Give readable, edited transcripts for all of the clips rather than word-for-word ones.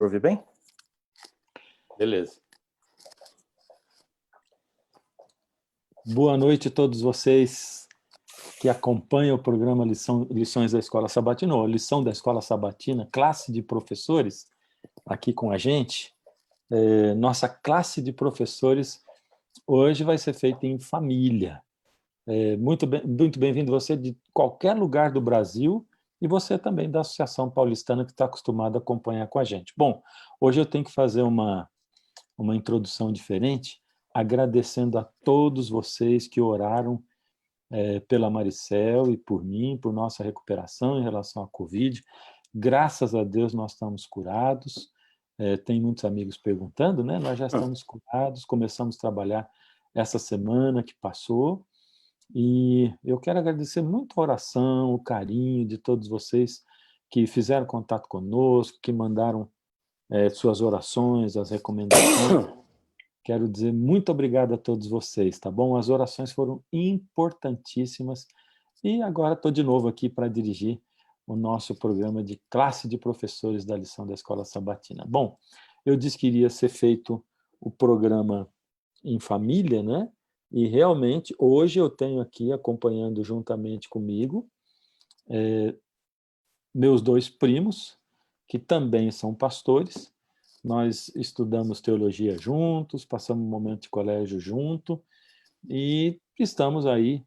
Ouve bem? Beleza. Boa noite a todos vocês que acompanham o programa Lições da Escola Sabatina, ou Lição da Escola Sabatina, classe de professores, aqui com a gente. Nossa classe de professores hoje vai ser feita em família. Muito bem-vindo você de qualquer lugar do Brasil e você também da Associação Paulistana que está acostumado a acompanhar com a gente. Bom, hoje eu tenho que fazer uma introdução diferente, agradecendo a todos vocês que oraram pela Maricel e por mim, por nossa recuperação em relação à Covid. Graças a Deus nós estamos curados. Tem muitos amigos perguntando, né? Nós já estamos curados, começamos a trabalhar essa semana que passou. E eu quero agradecer muito a oração, o carinho de todos vocês que fizeram contato conosco, que mandaram suas orações, as recomendações. Quero dizer muito obrigado a todos vocês, tá bom? As orações foram importantíssimas e agora estou de novo aqui para dirigir o nosso programa de classe de professores da lição da Escola Sabatina. Bom, eu disse que iria ser feito o programa em família, né? E realmente hoje eu tenho aqui acompanhando juntamente comigo meus dois primos, que também são pastores. Nós estudamos teologia juntos, passamos um momento de colégio junto e estamos aí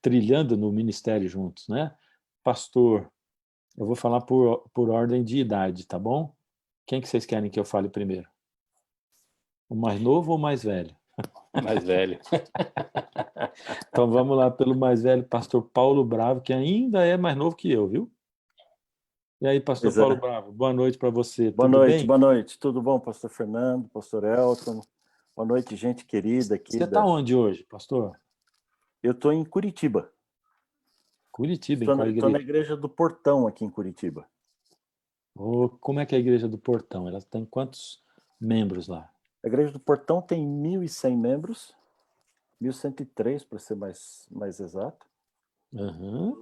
trilhando no ministério juntos, né? Pastor, eu vou falar por ordem de idade, tá bom? Quem que vocês querem que eu fale primeiro? O mais novo ou o mais velho? Mais velho. Então vamos lá pelo mais velho, pastor Paulo Bravo, que ainda é mais novo que eu, viu? E aí, pastor Paulo Bravo, boa noite para você. Tudo bem? Boa noite. Tudo bom, pastor Fernando, pastor Elton? Boa noite, gente querida aqui. Você está onde hoje, pastor? Eu estou em Curitiba. Curitiba, em qual igreja? Estou na igreja do Portão, aqui em Curitiba. Como é que é a igreja do Portão? Ela tem quantos membros lá? A igreja do Portão tem 1.100 membros, 1.103 para ser mais exato. Uhum.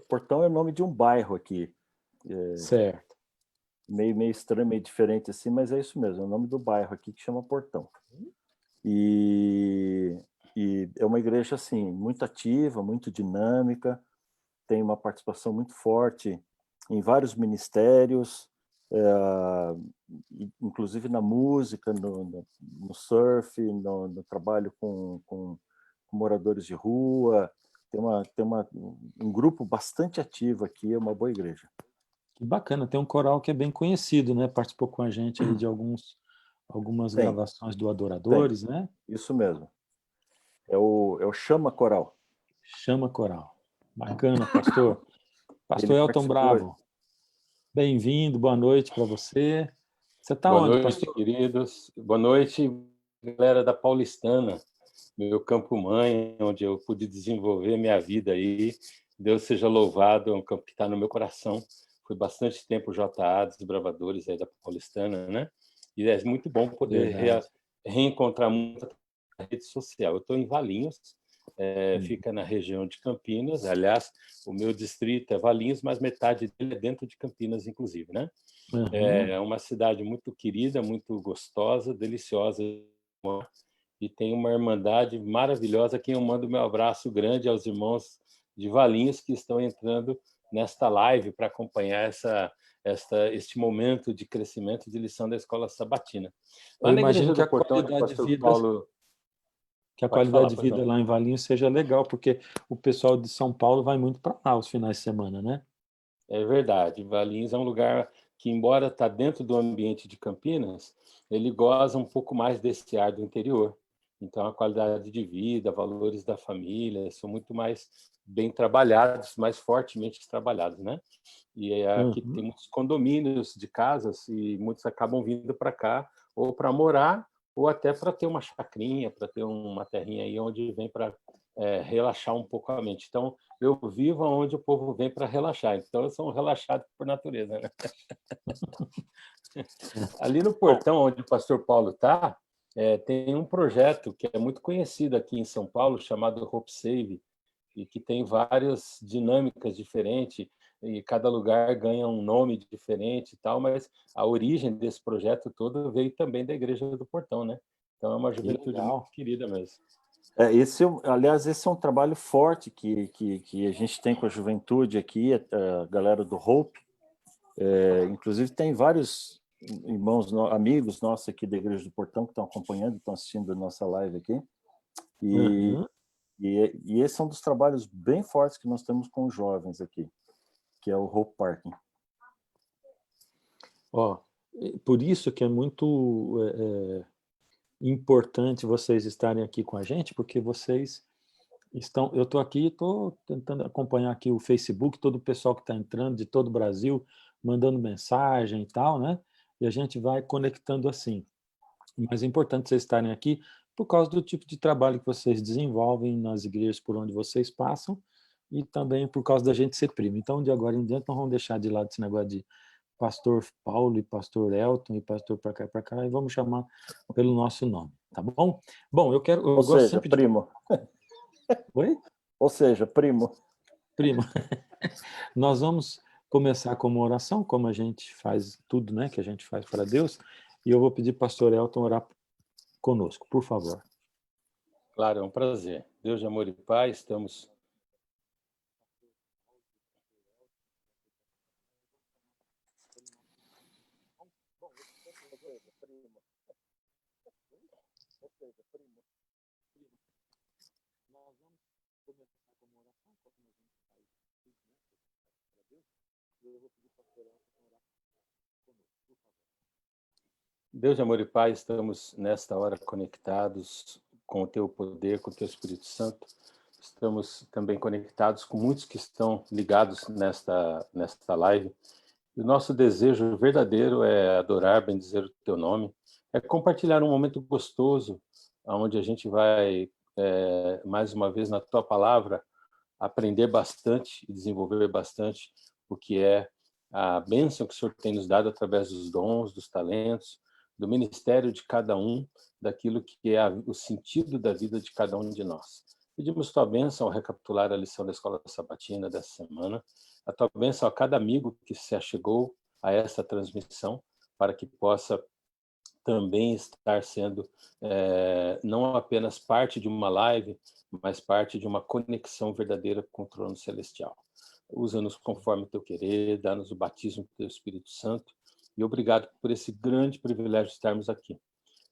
Portão é o nome de um bairro aqui. Certo. Meio estranho, meio diferente assim, mas é isso mesmo, é o nome do bairro aqui que chama Portão. E é uma igreja assim, muito ativa, muito dinâmica, tem uma participação muito forte em vários ministérios, inclusive na música, no surf, no trabalho com moradores de rua. Tem um grupo bastante ativo aqui, é uma boa igreja. Que bacana, tem um coral que é bem conhecido, né? Participou com a gente aí de algumas gravações do Adoradores, né? Isso mesmo. É o Chama Coral. Chama Coral. Bacana, pastor. Pastor Elton Bravo, bem-vindo, boa noite para você. Você está onde, pastor? Boa noite, queridos. Boa noite, galera da Paulistana, meu campo-mãe, onde eu pude desenvolver minha vida aí. Deus seja louvado, é um campo que está no meu coração. Foi bastante tempo JA, desbravadores aí da Paulistana, né? E é muito bom poder reencontrar muita rede social. Eu estou em Valinhos, fica na região de Campinas. Aliás, o meu distrito é Valinhos, mas metade dele é dentro de Campinas, inclusive, né? Uhum. É uma cidade muito querida, muito gostosa, deliciosa, e tem uma irmandade maravilhosa. Aqui eu mando meu abraço grande aos irmãos de Valinhos que estão entrando nesta live para acompanhar este momento de crescimento de lição da Escola Sabatina. Lá eu imagino que a qualidade de vida... Que a qualidade de vida lá em Valinhos seja legal, porque o pessoal de São Paulo vai muito para lá os finais de semana, né? É verdade. Valinhos é um lugar que, embora está dentro do ambiente de Campinas, ele goza um pouco mais desse ar do interior. Então, a qualidade de vida, valores da família são muito mais bem trabalhados, mais fortemente trabalhados, né? E aqui tem muitos condomínios de casas e muitos acabam vindo para cá ou para morar ou até para ter uma chacrinha, para ter uma terrinha aí onde vem para relaxar um pouco a mente. Então, eu vivo onde o povo vem para relaxar. Então, eu sou um relaxado por natureza, né? Ali no Portão, onde o pastor Paulo está, tem um projeto que é muito conhecido aqui em São Paulo, chamado Hope Save, e que tem várias dinâmicas diferentes. e cada lugar ganha um nome diferente e tal, mas a origem desse projeto todo veio também da Igreja do Portão, né? Então é uma juventude muito querida mesmo. Aliás, esse é um trabalho forte que a gente tem com a juventude aqui, a galera do Hope. Inclusive, tem vários irmãos, amigos nossos aqui da Igreja do Portão que estão acompanhando, estão assistindo a nossa live aqui. E esse é um dos trabalhos bem fortes que nós temos com os jovens aqui, que é o Hope Parking. Por isso que é muito importante vocês estarem aqui com a gente, porque vocês estão... Eu estou aqui, estou tentando acompanhar aqui o Facebook, todo o pessoal que está entrando de todo o Brasil, mandando mensagem e tal, né? E a gente vai conectando assim. Mas é importante vocês estarem aqui por causa do tipo de trabalho que vocês desenvolvem nas igrejas por onde vocês passam e também por causa da gente ser primo. Então, de agora em diante, nós vamos deixar de lado esse negócio de pastor Paulo e pastor Elton e pastor para cá, e vamos chamar pelo nosso nome, tá bom? Bom, eu gosto sempre primo. Oi? Ou seja, primo. Primo. Nós vamos começar com uma oração, como a gente faz tudo, né, que a gente faz para Deus, e eu vou pedir para o pastor Elton orar conosco, por favor. Claro, é um prazer. Deus de amor e paz, estamos... Deus de amor e paz, estamos nesta hora conectados com o teu poder, com o teu Espírito Santo. Estamos também conectados com muitos que estão ligados nesta live. E o nosso desejo verdadeiro é adorar, bendizer o teu nome, é compartilhar um momento gostoso, onde a gente vai, mais uma vez, na tua palavra, aprender bastante e desenvolver bastante o que é a bênção que o Senhor tem nos dado através dos dons, dos talentos, do ministério de cada um, daquilo que é o sentido da vida de cada um de nós. Pedimos tua bênção ao recapitular a lição da Escola Sabatina dessa semana, a tua bênção a cada amigo que se achegou a essa transmissão, para que possa também estar sendo não apenas parte de uma live, mas parte de uma conexão verdadeira com o trono celestial. Usa-nos conforme teu querer, dá-nos o batismo do teu Espírito Santo, e obrigado por esse grande privilégio de estarmos aqui.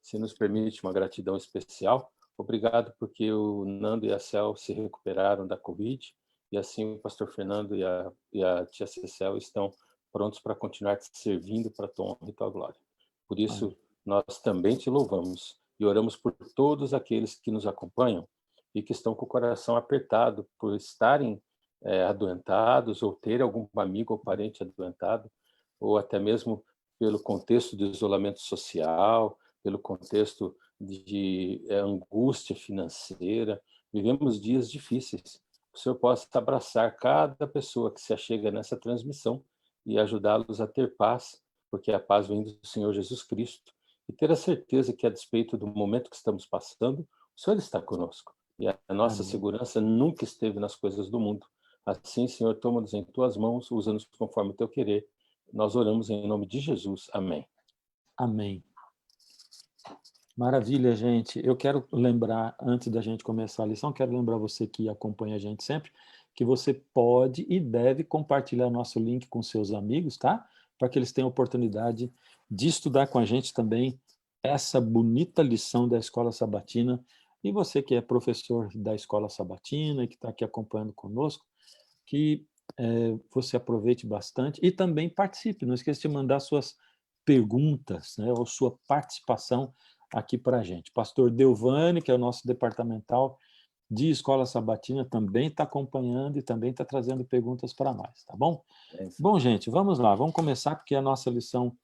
Se nos permite uma gratidão especial, obrigado porque o Nando e a Cel se recuperaram da Covid, e assim o pastor Fernando e a tia Cecel estão prontos para continuar te servindo para a tua honra e tua glória. Por isso, nós também te louvamos e oramos por todos aqueles que nos acompanham e que estão com o coração apertado por estarem adoentados ou ter algum amigo ou parente adoentado, ou até mesmo pelo contexto do isolamento social, pelo contexto de angústia financeira. Vivemos dias difíceis. O Senhor possa abraçar cada pessoa que se achega nessa transmissão e ajudá-los a ter paz, porque a paz vem do Senhor Jesus Cristo, e ter a certeza que, a despeito do momento que estamos passando, o Senhor está conosco, e a nossa segurança nunca esteve nas coisas do mundo. Assim, Senhor, toma-nos em tuas mãos, usa-nos conforme o teu querer. Nós oramos em nome de Jesus. Amém. Amém. Maravilha, gente. Eu quero lembrar, antes da gente começar a lição, quero lembrar você que acompanha a gente sempre, que você pode e deve compartilhar nosso link com seus amigos, tá? Para que eles tenham oportunidade de estudar com a gente também essa bonita lição da Escola Sabatina. E você que é professor da Escola Sabatina e que está aqui acompanhando conosco, que você aproveite bastante e também participe. Não esqueça de mandar suas perguntas, né, ou sua participação aqui para a gente. Pastor Delvane, que é o nosso departamental de Escola Sabatina, também está acompanhando e também está trazendo perguntas para nós, tá bom? Bom, gente, vamos lá, vamos começar, porque a nossa lição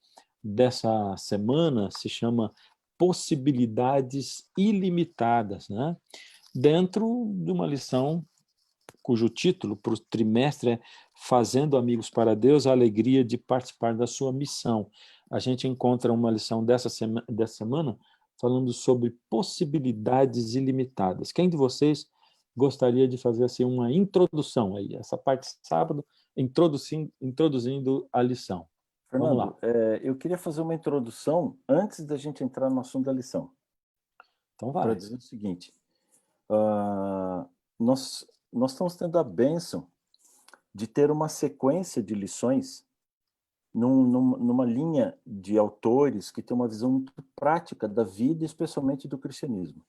dessa semana se chama Possibilidades Ilimitadas, né? Dentro de uma lição cujo título para o trimestre é Fazendo Amigos para Deus, a alegria de participar da sua missão. A gente encontra uma lição dessa semana falando sobre possibilidades ilimitadas. Quem de vocês gostaria de fazer assim uma introdução aí? Essa parte de sábado introduzindo a lição. Vamos lá. Fernando, eu queria fazer uma introdução antes da gente entrar no assunto da lição. Então Para vai. dizer o seguinte, nós estamos tendo a bênção de ter uma sequência de lições numa linha de autores que tem uma visão muito prática da vida, especialmente do cristianismo.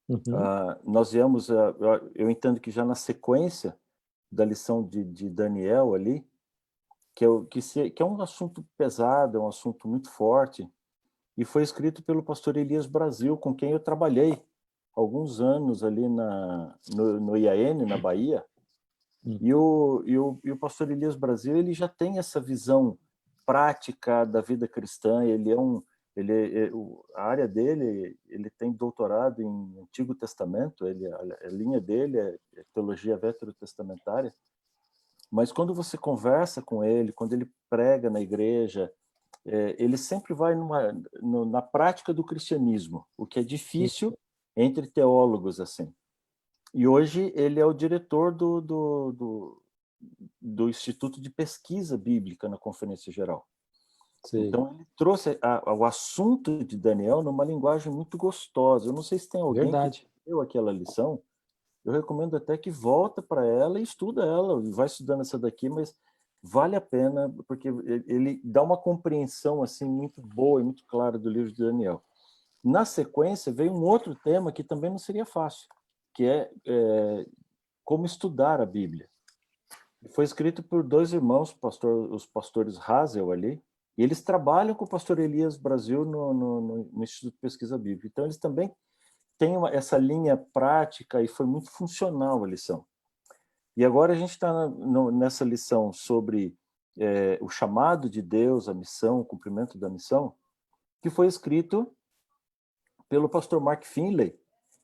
Uhum. Nós viemos, eu entendo que já na sequência da lição de Daniel ali, que é um assunto pesado, é um assunto muito forte, e foi escrito pelo pastor Elias Brasil, com quem eu trabalhei alguns anos ali no IAN, na Bahia. E o pastor Elias Brasil, ele já tem essa visão prática da vida cristã. A área dele, ele tem doutorado em Antigo Testamento, a linha dele é teologia veterotestamentária. Mas quando você conversa com ele, quando ele prega na igreja, ele sempre vai na prática do cristianismo, o que é difícil entre teólogos assim. E hoje ele é o diretor do Instituto de Pesquisa Bíblica na Conferência Geral. Sim. Então ele trouxe o assunto de Daniel numa linguagem muito gostosa. Eu não sei se tem alguém que leu aquela lição. Eu recomendo até que volta para ela e estuda ela, vai estudando essa daqui, mas vale a pena, porque ele dá uma compreensão assim muito boa e muito clara do livro de Daniel. Na sequência, veio um outro tema que também não seria fácil, que é como estudar a Bíblia. Foi escrito por dois irmãos, os pastores Hazel ali, e eles trabalham com o pastor Elias Brasil no Instituto de Pesquisa Bíblica. Então, eles também têm essa linha prática e foi muito funcional a lição. E agora a gente está nessa lição sobre o chamado de Deus, a missão, o cumprimento da missão, que foi escrito pelo pastor Mark Finley,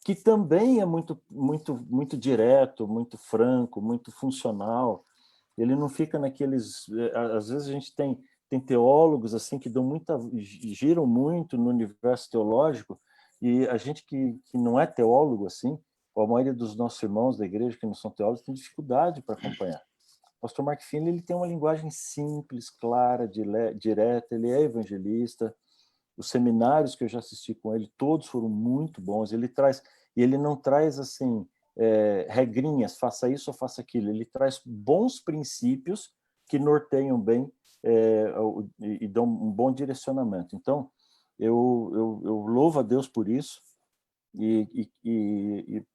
que também é muito, muito, muito direto, muito franco, muito funcional. Ele não fica naqueles... Às vezes a gente tem teólogos assim que giram muito no universo teológico, e a gente que não é teólogo assim, ou a maioria dos nossos irmãos da igreja que não são teólogos tem dificuldade para acompanhar. O pastor Mark Finley, ele tem uma linguagem simples, clara, direta, ele é evangelista. Os seminários que eu já assisti com ele, todos foram muito bons. Ele não traz assim regrinhas, faça isso ou faça aquilo. Ele traz bons princípios que norteiam bem e dão um bom direcionamento. Então, eu louvo a Deus por isso e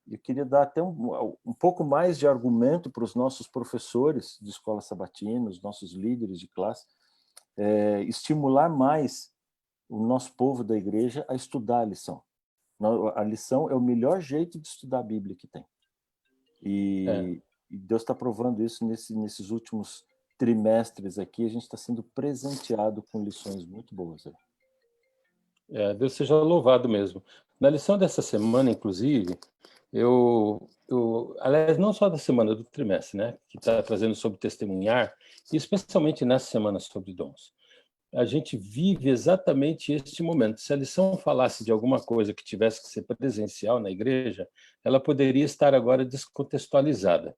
eu queria dar até um pouco mais de argumento para os nossos professores de escola sabatina, os nossos líderes de classe, estimular mais o nosso povo da igreja a estudar a lição. A lição é o melhor jeito de estudar a Bíblia que tem. E Deus está provando isso nesses últimos trimestres aqui. A gente está sendo presenteado com lições muito boas. Deus seja louvado mesmo. Na lição dessa semana, inclusive, aliás, não só da semana, do trimestre, né, que está trazendo sobre testemunhar, e especialmente nessa semana sobre dons. A gente vive exatamente este momento. Se a lição falasse de alguma coisa que tivesse que ser presencial na igreja, ela poderia estar agora descontextualizada,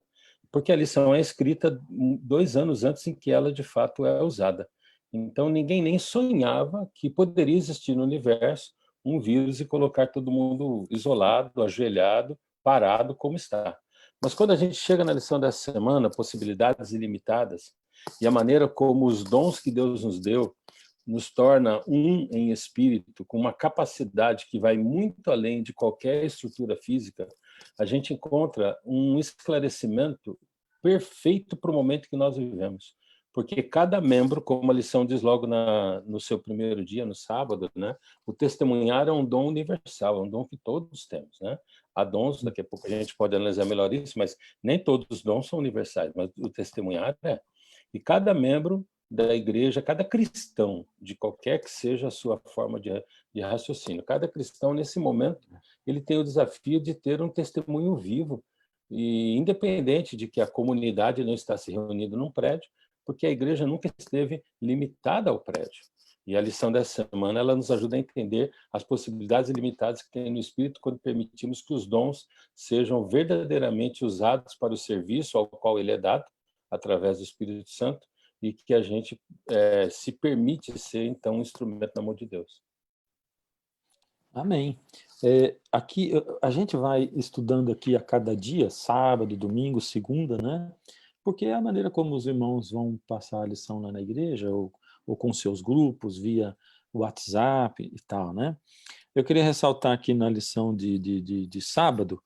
porque a lição é escrita 2 anos antes em que ela, de fato, é usada. Então, ninguém nem sonhava que poderia existir no universo um vírus e colocar todo mundo isolado, ajoelhado, parado, como está. Mas quando a gente chega na lição dessa semana, possibilidades ilimitadas, e a maneira como os dons que Deus nos deu nos torna um em espírito, com uma capacidade que vai muito além de qualquer estrutura física, a gente encontra um esclarecimento perfeito para o momento que nós vivemos. Porque cada membro, como a lição diz logo no seu primeiro dia, no sábado, né, o testemunhar é um dom universal, é um dom que todos temos. Né? Há dons, daqui a pouco a gente pode analisar melhor isso, mas nem todos os dons são universais, mas o testemunhar é. E cada membro da igreja, cada cristão, de qualquer que seja a sua forma de raciocínio, cada cristão, nesse momento, ele tem o desafio de ter um testemunho vivo, e independente de que a comunidade não está se reunindo num prédio, porque a igreja nunca esteve limitada ao prédio. E a lição dessa semana, ela nos ajuda a entender as possibilidades ilimitadas que tem no Espírito quando permitimos que os dons sejam verdadeiramente usados para o serviço ao qual ele é dado, através do Espírito Santo, e que a gente se permite ser, então, um instrumento do amor de Deus. Amém. Aqui a gente vai estudando aqui a cada dia, sábado, domingo, segunda, né? Porque é a maneira como os irmãos vão passar a lição lá na igreja, ou com seus grupos, via WhatsApp e tal, né? Eu queria ressaltar aqui na lição de sábado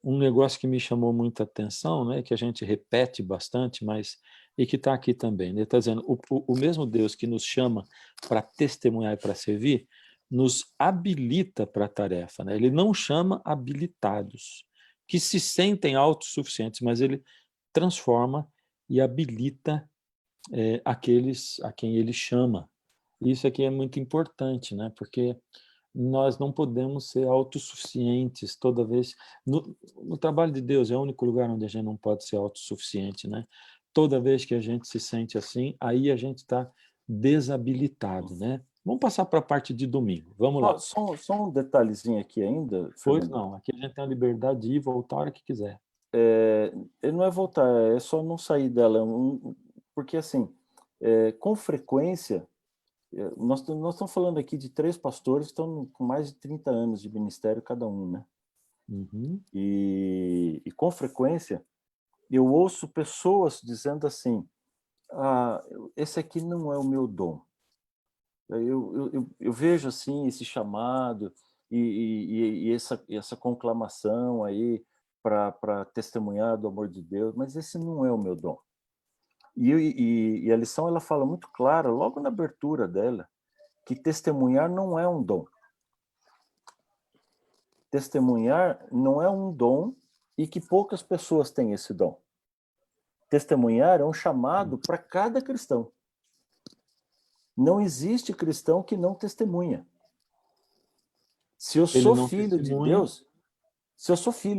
um negócio que me chamou muita atenção, né? Que a gente repete bastante, mas e que está aqui também. Ele está dizendo, o mesmo Deus que nos chama para testemunhar e para servir, nos habilita para a tarefa, né? Ele não chama habilitados, que se sentem autossuficientes, mas ele transforma e habilita aqueles a quem ele chama. Isso aqui é muito importante, né? Porque nós não podemos ser autossuficientes toda vez. No trabalho de Deus é o único lugar onde a gente não pode ser autossuficiente, né? Toda vez que a gente se sente assim, aí a gente está desabilitado, né? Vamos passar para a parte de domingo. Vamos lá. Só um detalhezinho aqui ainda, Pois Fernando. não, aqui a gente tem a liberdade de ir e voltar a hora que quiser. Não é voltar, é só não sair dela. Porque, assim, com frequência, nós estamos falando aqui de 3 pastores que estão com mais de 30 anos de ministério cada um, né? Uhum. E com frequência, eu ouço pessoas dizendo assim, esse aqui não é o meu dom. Eu vejo assim esse chamado e essa conclamação aí para testemunhar do amor de Deus, mas esse não é o meu dom. E a lição ela fala muito clara, logo na abertura dela, que testemunhar não é um dom. Testemunhar não é um dom e que poucas pessoas têm esse dom. Testemunhar é um chamado para cada cristão. Não existe cristão que não testemunha. Se eu sou filho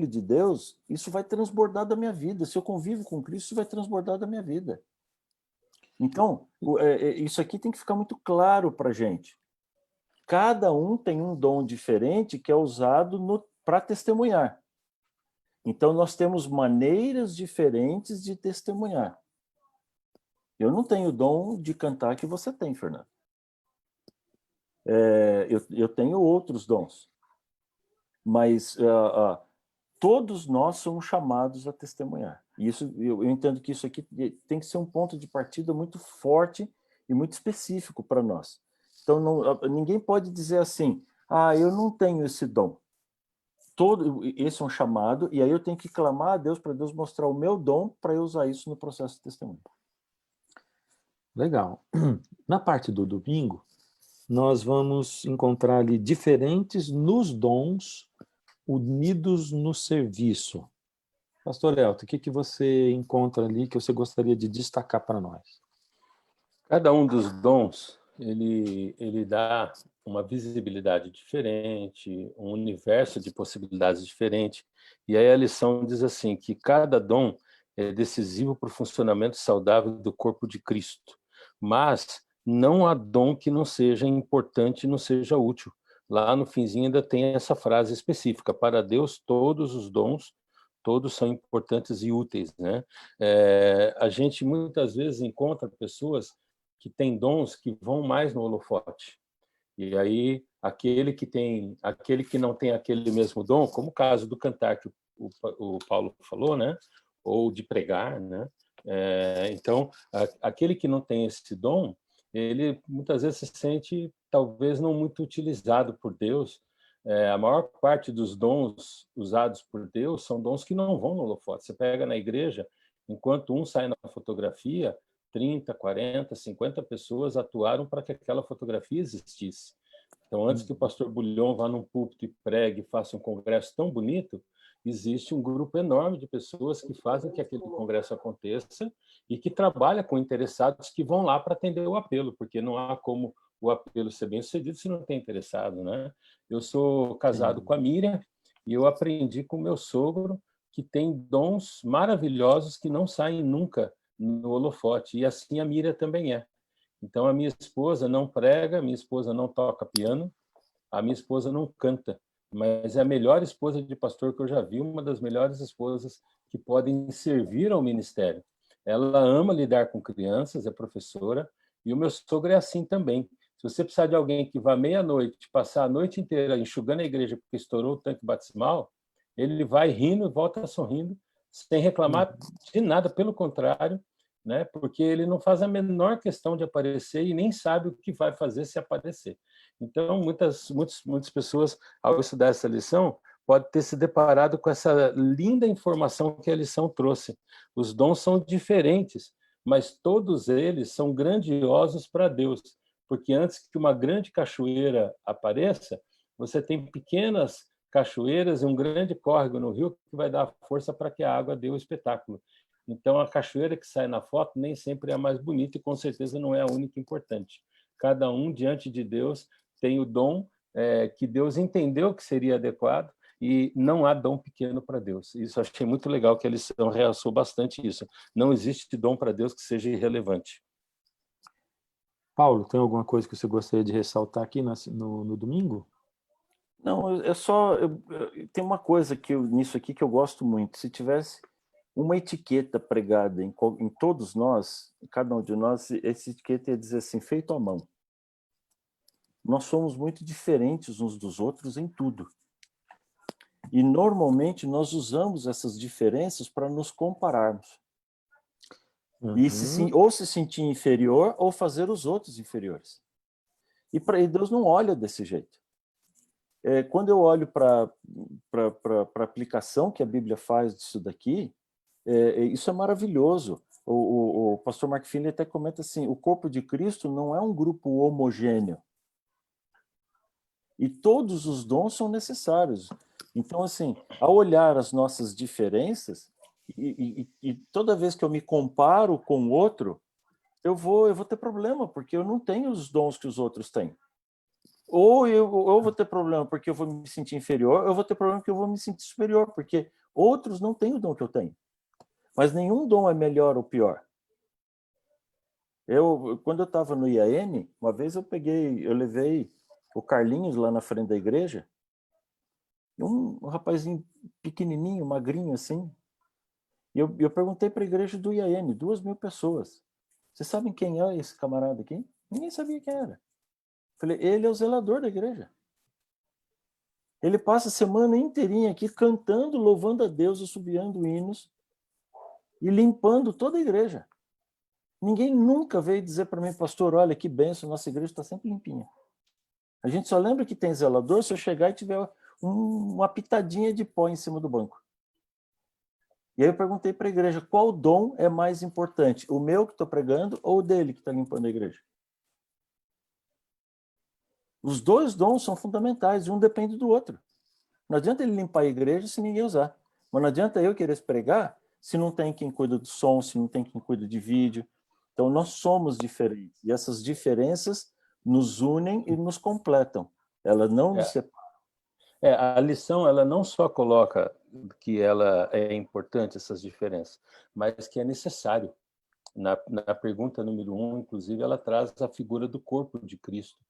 de Deus, isso vai transbordar da minha vida. Se eu convivo com Cristo, isso vai transbordar da minha vida. Então, isso aqui tem que ficar muito claro para a gente. Cada um tem um dom diferente que é usado para testemunhar. Então, nós temos maneiras diferentes de testemunhar. Eu não tenho o dom de cantar que você tem, Fernando. Eu tenho outros dons. Mas todos nós somos chamados a testemunhar. E eu entendo que isso aqui tem que ser um ponto de partida muito forte e muito específico para nós. Então, ninguém pode dizer assim, eu não tenho esse dom. Esse é um chamado, e aí eu tenho que clamar a Deus para Deus mostrar o meu dom para eu usar isso no processo de testemunho. Legal. Na parte do domingo, nós vamos encontrar ali diferentes nos dons unidos no serviço. Pastor Elton, o que você encontra ali que você gostaria de destacar para nós? Cada um dos dons, ele dá uma visibilidade diferente, um universo de possibilidades diferente. E aí a lição diz assim, que cada dom é decisivo para o funcionamento saudável do corpo de Cristo. Mas não há dom que não seja importante e não seja útil. Lá no finzinho ainda tem essa frase específica, para Deus todos os dons, todos são importantes e úteis, né? A gente muitas vezes encontra pessoas que têm dons que vão mais no holofote. E aí aquele que não tem aquele mesmo dom, como o caso do cantar que o Paulo falou, né? Ou de pregar, né? Então, aquele que não tem esse dom, ele muitas vezes se sente talvez não muito utilizado por Deus. A maior parte dos dons usados por Deus são dons que não vão no holofote. Você pega na igreja, enquanto um sai na fotografia, 30, 40, 50 pessoas atuaram para que aquela fotografia existisse. Então, antes que o pastor Bulhon vá num púlpito e pregue e faça um congresso tão bonito, existe um grupo enorme de pessoas que fazem que aquele congresso aconteça e que trabalha com interessados que vão lá para atender o apelo, porque não há como o apelo ser bem sucedido se não tem interessado, né? Eu sou casado com a Miriam e eu aprendi com o meu sogro que tem dons maravilhosos que não saem nunca no holofote, e assim a Miriam também é. Então, a minha esposa não prega, a minha esposa não toca piano, a minha esposa não canta, mas é a melhor esposa de pastor que eu já vi, uma das melhores esposas que podem servir ao ministério. Ela ama lidar com crianças, é professora, e o meu sogro é assim também. Se você precisar de alguém que vá meia-noite, passar a noite inteira enxugando a igreja porque estourou o tanque batismal, ele vai rindo e volta sorrindo, sem reclamar de nada, pelo contrário, né? Porque ele não faz a menor questão de aparecer e nem sabe o que vai fazer se aparecer. Então, muitas pessoas, ao estudar essa lição, pode ter se deparado com essa linda informação que a lição trouxe. Os dons são diferentes, mas todos eles são grandiosos para Deus, porque antes que uma grande cachoeira apareça, você tem pequenas cachoeiras e um grande córrego no rio que vai dar força para que a água dê o espetáculo. Então, a cachoeira que sai na foto nem sempre é a mais bonita e, com certeza, não é a única importante. Cada um, diante de Deus, tem o dom que Deus entendeu que seria adequado, e não há dom pequeno para Deus. Isso eu achei muito legal, que a lição realçou bastante isso. Não existe dom para Deus que seja irrelevante. Paulo, tem alguma coisa que você gostaria de ressaltar aqui no domingo? Não, é só... tem uma coisa nisso aqui que eu gosto muito. Se tivesse uma etiqueta pregada em todos nós, em cada um de nós, essa etiqueta ia dizer assim, feito à mão. Nós somos muito diferentes uns dos outros em tudo. E, normalmente, nós usamos essas diferenças para nos compararmos. E ou se sentir inferior, ou fazer os outros inferiores. E Deus não olha desse jeito. Quando eu olho para a aplicação que a Bíblia faz disso daqui, isso é maravilhoso. O pastor Mark Finley até comenta assim, o corpo de Cristo não é um grupo homogêneo. E todos os dons são necessários. Então, assim, ao olhar as nossas diferenças, e toda vez que eu me comparo com o outro, eu vou ter problema, porque eu não tenho os dons que os outros têm. Ou eu vou ter problema porque eu vou me sentir inferior, ou eu vou ter problema porque eu vou me sentir superior, porque outros não têm o dom que eu tenho. Mas nenhum dom é melhor ou pior. Quando eu estava no IAM, uma vez eu levei o Carlinhos lá na frente da igreja, um rapazinho pequenininho, magrinho assim, e eu perguntei para a igreja do IAM, 2.000 pessoas. Vocês sabem quem é esse camarada aqui? Ninguém sabia quem era. Falei, ele é o zelador da igreja. Ele passa a semana inteirinha aqui cantando, louvando a Deus, assobiando hinos e limpando toda a igreja. Ninguém nunca veio dizer para mim, pastor, olha que benção, nossa igreja está sempre limpinha. A gente só lembra que tem zelador se eu chegar e tiver uma pitadinha de pó em cima do banco. E aí eu perguntei para a igreja, qual dom é mais importante? O meu que estou pregando ou o dele que está limpando a igreja? Os dois dons são fundamentais, um depende do outro. Não adianta ele limpar a igreja se ninguém usar. Mas não adianta eu querer pregar se não tem quem cuida do som, se não tem quem cuida de vídeo. Então, nós somos diferentes. E essas diferenças nos unem e nos completam. Elas não nos separam. A lição, ela não só coloca que ela é importante, essas diferenças, mas que é necessário. Na pergunta número 1, inclusive, ela traz a figura do corpo de Cristo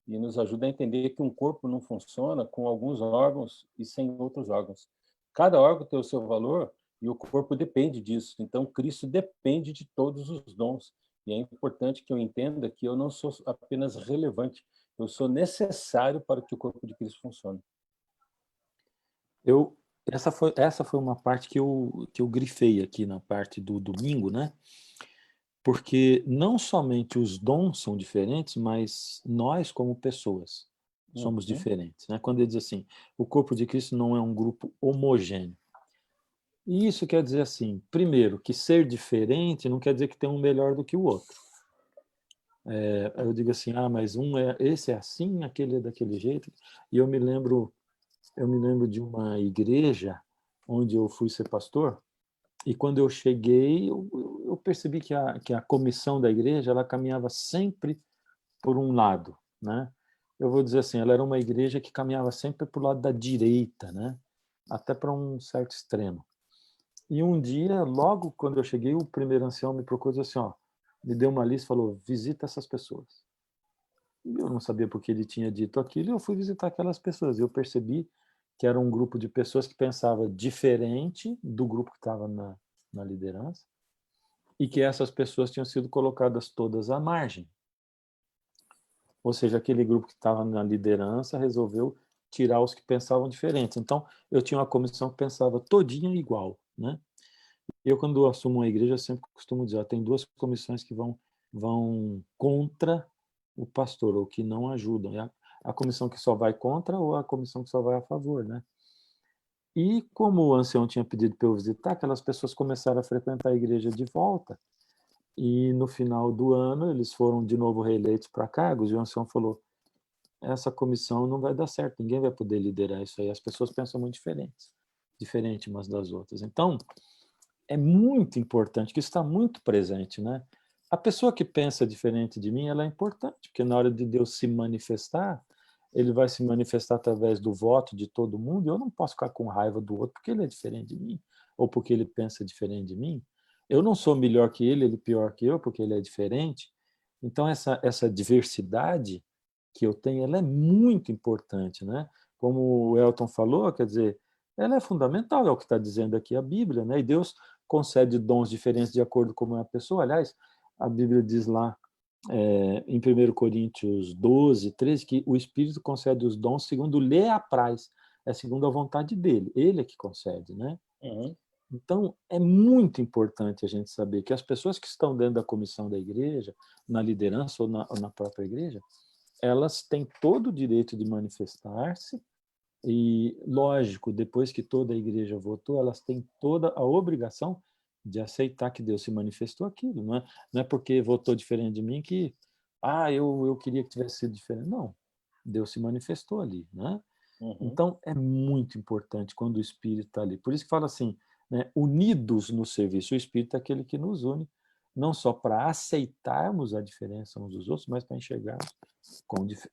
e nos ajuda a entender que um corpo não funciona com alguns órgãos e sem outros órgãos. Cada órgão tem o seu valor e o corpo depende disso. Então, Cristo depende de todos os dons. E é importante que eu entenda que eu não sou apenas relevante, eu sou necessário para que o corpo de Cristo funcione. Essa foi uma parte que eu grifei aqui na parte do domingo, né? Porque não somente os dons são diferentes, mas nós, como pessoas, somos diferentes, né? Quando ele diz assim, o corpo de Cristo não é um grupo homogêneo. E isso quer dizer assim, primeiro, que ser diferente não quer dizer que tem um melhor do que o outro. Eu digo assim, mas esse é assim, aquele é daquele jeito. E eu me lembro de uma igreja onde eu fui ser pastor, e quando eu cheguei, eu percebi que a comissão da igreja ela caminhava sempre por um lado, né? Eu vou dizer assim, ela era uma igreja que caminhava sempre para o lado da direita, né? Até para um certo extremo. E um dia, logo quando eu cheguei, o primeiro ancião me procurou e disse assim, me deu uma lista e falou, visita essas pessoas. Eu não sabia porque ele tinha dito aquilo, e eu fui visitar aquelas pessoas. E eu percebi que era um grupo de pessoas que pensava diferente do grupo que estava na liderança, e que essas pessoas tinham sido colocadas todas à margem. Ou seja, aquele grupo que estava na liderança resolveu tirar os que pensavam diferentes. Então, eu tinha uma comissão que pensava todinha igual, né? Eu, quando assumo uma igreja, sempre costumo dizer, tem duas comissões que vão contra o pastor, ou que não ajudam. É a comissão que só vai contra ou a comissão que só vai a favor, né? E como o ancião tinha pedido para eu visitar, aquelas pessoas começaram a frequentar a igreja de volta, e no final do ano eles foram de novo reeleitos para cargos, e o ancião falou, essa comissão não vai dar certo, ninguém vai poder liderar isso aí, as pessoas pensam muito diferente umas das outras. Então, é muito importante, que isso está muito presente, né? A pessoa que pensa diferente de mim, ela é importante, porque na hora de Deus se manifestar, ele vai se manifestar através do voto de todo mundo, e eu não posso ficar com raiva do outro porque ele é diferente de mim, ou porque ele pensa diferente de mim. Eu não sou melhor que ele pior que eu, porque ele é diferente. Então, essa diversidade que eu tenho, ela é muito importante, né? Como o Elton falou, quer dizer, ela é fundamental, é o que está dizendo aqui a Bíblia, né? E Deus concede dons diferentes de acordo com como é a pessoa. Aliás, a Bíblia diz lá, em 1 Coríntios 12, 13, que o Espírito concede os dons segundo lhe apraz, é segundo a vontade dele, ele é que concede, né? Uhum. Então, é muito importante a gente saber que as pessoas que estão dentro da comissão da igreja, na liderança ou na própria igreja, elas têm todo o direito de manifestar-se e, lógico, depois que toda a igreja votou, elas têm toda a obrigação de aceitar que Deus se manifestou aquilo. Não é porque votou diferente de mim que eu queria que tivesse sido diferente. Não, Deus se manifestou ali, né? Uhum. Então, é muito importante quando o Espírito está ali. Por isso que fala assim, né, unidos no serviço. O Espírito é aquele que nos une, não só para aceitarmos a diferença uns dos outros, mas para enxergarmos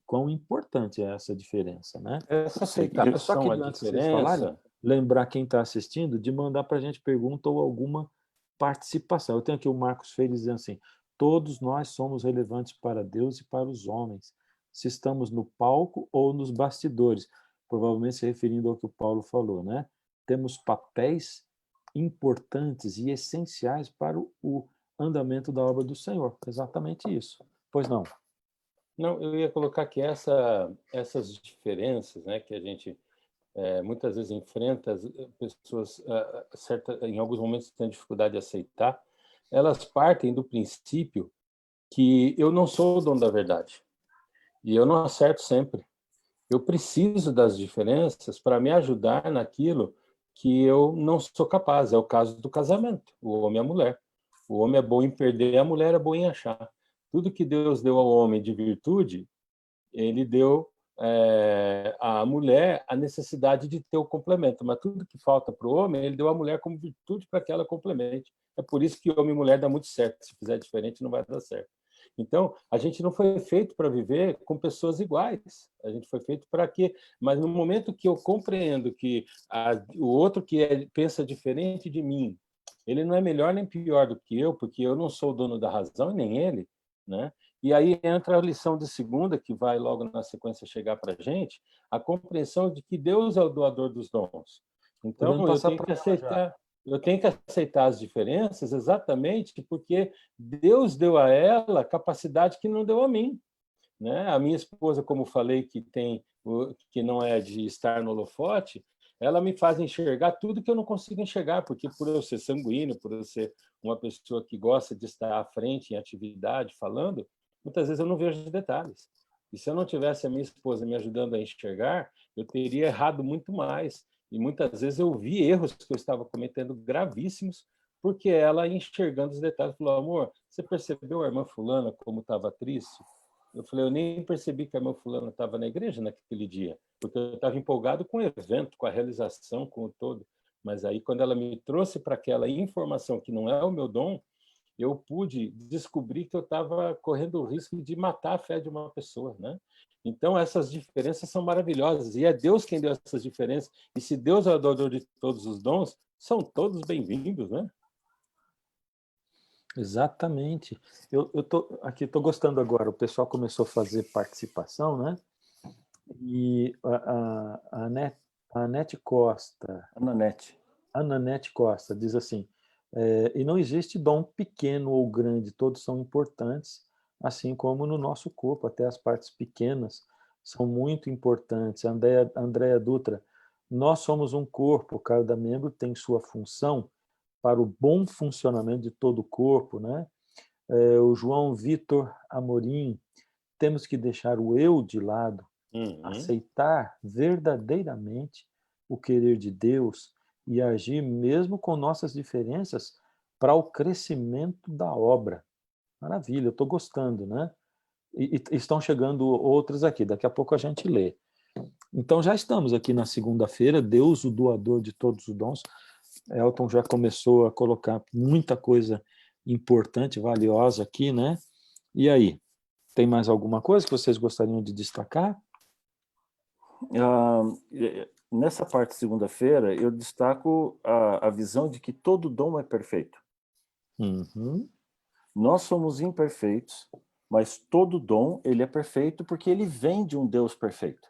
quão importante é essa diferença, né? Essa Aceitar. Eu só aceitação, a queria, antes de vocês falarem, diferença, lembrar quem está assistindo de mandar para a gente pergunta ou alguma participação. Eu tenho aqui o Marcos Félix dizendo assim, todos nós somos relevantes para Deus e para os homens, se estamos no palco ou nos bastidores, provavelmente se referindo ao que o Paulo falou, né? Temos papéis importantes e essenciais para o andamento da obra do Senhor. Exatamente isso. Pois não? não, eu ia colocar que essas diferenças, né, que a gente muitas vezes enfrenta, as pessoas em alguns momentos têm dificuldade de aceitar, elas partem do princípio que eu não sou o dono da verdade e eu não acerto sempre. Eu preciso das diferenças para me ajudar naquilo que eu não sou capaz. É o caso do casamento, o homem e a mulher. O homem é bom em perder, a mulher é boa em achar. Tudo que Deus deu ao homem de virtude, ele deu à mulher a necessidade de ter o complemento, mas tudo que falta para o homem, ele deu à mulher como virtude para que ela complemente. É por isso que homem e mulher dá muito certo. Se fizer diferente, não vai dar certo. Então, a gente não foi feito para viver com pessoas iguais. A gente foi feito para que... Mas no momento que eu compreendo que o outro que pensa diferente de mim, ele não é melhor nem pior do que eu, porque eu não sou o dono da razão e nem ele, né? E aí entra a lição de segunda, que vai logo na sequência chegar para a gente, a compreensão de que Deus é o doador dos dons. Então, Podemos passar para ela já. eu tenho que aceitar as diferenças exatamente porque Deus deu a ela capacidade que não deu a mim, né? A minha esposa, como falei, que não é de estar no holofote, ela me faz enxergar tudo que eu não consigo enxergar, porque por eu ser sanguíneo, por eu ser uma pessoa que gosta de estar à frente em atividade, falando, muitas vezes eu não vejo os detalhes. E se eu não tivesse a minha esposa me ajudando a enxergar, eu teria errado muito mais. E muitas vezes eu vi erros que eu estava cometendo gravíssimos, porque ela, enxergando os detalhes, falou, amor, você percebeu a irmã fulana como estava triste? Eu falei, eu nem percebi que a irmã fulana estava na igreja naquele dia, porque eu estava empolgado com o evento, com a realização, com o todo. Mas aí, quando ela me trouxe para aquela informação que não é o meu dom, eu pude descobrir que eu estava correndo o risco de matar a fé de uma pessoa, né? Então, essas diferenças são maravilhosas, e é Deus quem deu essas diferenças. E se Deus é o doador de todos os dons, são todos bem-vindos, né? Exatamente. Eu estou gostando agora. O pessoal começou a fazer participação, né? E a Anete Costa, Ana Nete. Ana Nete Costa diz assim: E não existe dom pequeno ou grande, todos são importantes, assim como no nosso corpo, até as partes pequenas são muito importantes. Andréa Dutra, nós somos um corpo, cada membro tem sua função para o bom funcionamento de todo o corpo, né? O João Vitor Amorim, temos que deixar o eu de lado, aceitar verdadeiramente o querer de Deus e agir mesmo com nossas diferenças para o crescimento da obra. Maravilha, eu estou gostando, né? E estão chegando outros aqui, daqui a pouco a gente lê. Então já estamos aqui na segunda-feira, Deus, o doador de todos os dons. Elton já começou a colocar muita coisa importante, valiosa aqui, né? E aí, tem mais alguma coisa que vocês gostariam de destacar? Nessa parte segunda-feira, eu destaco a visão de que todo dom é perfeito. Uhum. Nós somos imperfeitos, mas todo dom ele é perfeito porque ele vem de um Deus perfeito.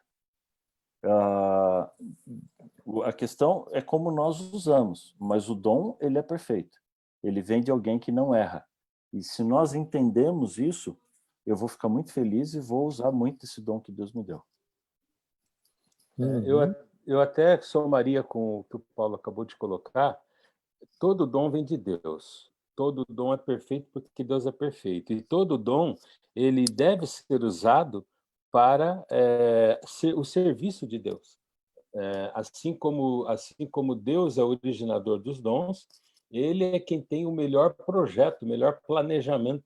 A questão é como nós usamos, mas o dom ele é perfeito. Ele vem de alguém que não erra. E se nós entendemos isso, eu vou ficar muito feliz e vou usar muito esse dom que Deus me deu. Eu até somaria com o que o Paulo acabou de colocar. Todo dom vem de Deus. Todo dom é perfeito porque Deus é perfeito. E todo dom ele deve ser usado para o serviço de Deus. Assim como Deus é o originador dos dons, ele é quem tem o melhor projeto, o melhor planejamento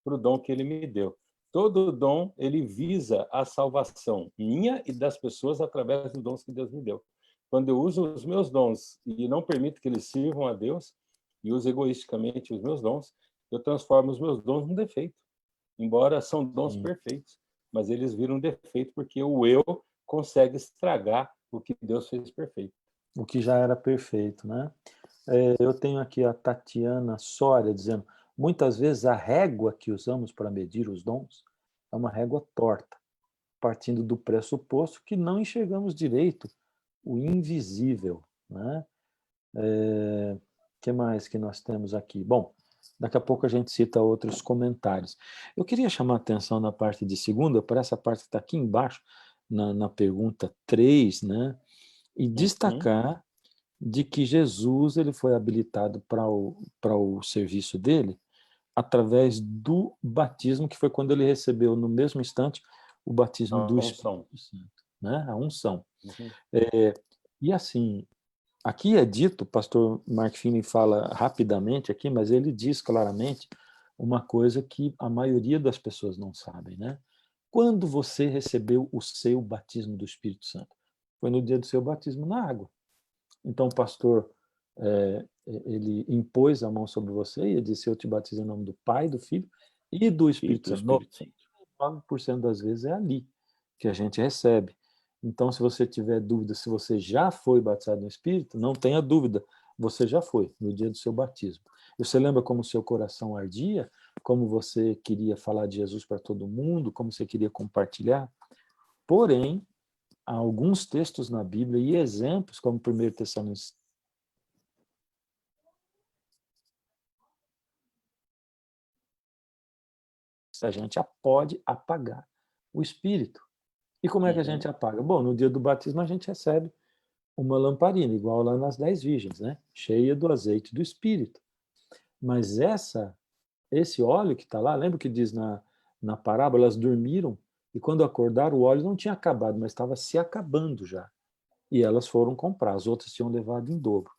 para o dom que ele me deu. Todo dom ele visa a salvação minha e das pessoas através dos dons que Deus me deu. Quando eu uso os meus dons e não permito que eles sirvam a Deus, e uso egoisticamente os meus dons, eu transformo os meus dons num defeito. Embora são dons perfeitos, mas eles viram defeito porque o eu consegue estragar o que Deus fez perfeito. O que já era perfeito, né? Eu tenho aqui a Tatiana Soria dizendo: muitas vezes a régua que usamos para medir os dons é uma régua torta, partindo do pressuposto que não enxergamos direito o invisível, né? Que mais que nós temos aqui? Bom, daqui a pouco a gente cita outros comentários. Eu queria chamar a atenção na parte de segunda, para essa parte que está aqui embaixo, na pergunta 3, né? E destacar de que Jesus ele foi habilitado para o serviço dele através do batismo, que foi quando ele recebeu, no mesmo instante, o batismo do Espírito Santo, né? A unção. E assim, aqui é dito, o pastor Mark Finney fala rapidamente aqui, mas ele diz claramente uma coisa que a maioria das pessoas não sabem, né? Quando você recebeu o seu batismo do Espírito Santo? Foi no dia do seu batismo na água. Então o pastor, ele impôs a mão sobre você e disse: eu te batizo em nome do Pai, do Filho e do Espírito Santo. 99% das vezes é ali que a gente recebe. Então, se você tiver dúvida se você já foi batizado no Espírito, não tenha dúvida, você já foi, no dia do seu batismo. Você lembra como o seu coração ardia? Como você queria falar de Jesus para todo mundo? Como você queria compartilhar? Porém, há alguns textos na Bíblia e exemplos, como 1 Tessalonicenses, a gente pode apagar o Espírito. E como é que a gente apaga? Bom, no dia do batismo a gente recebe uma lamparina, igual lá nas 10 virgens, né? Cheia do azeite do Espírito. Mas esse óleo que está lá, lembra que diz na parábola, elas dormiram e quando acordaram o óleo não tinha acabado, mas estava se acabando já. E elas foram comprar, as outras tinham levado em dobro.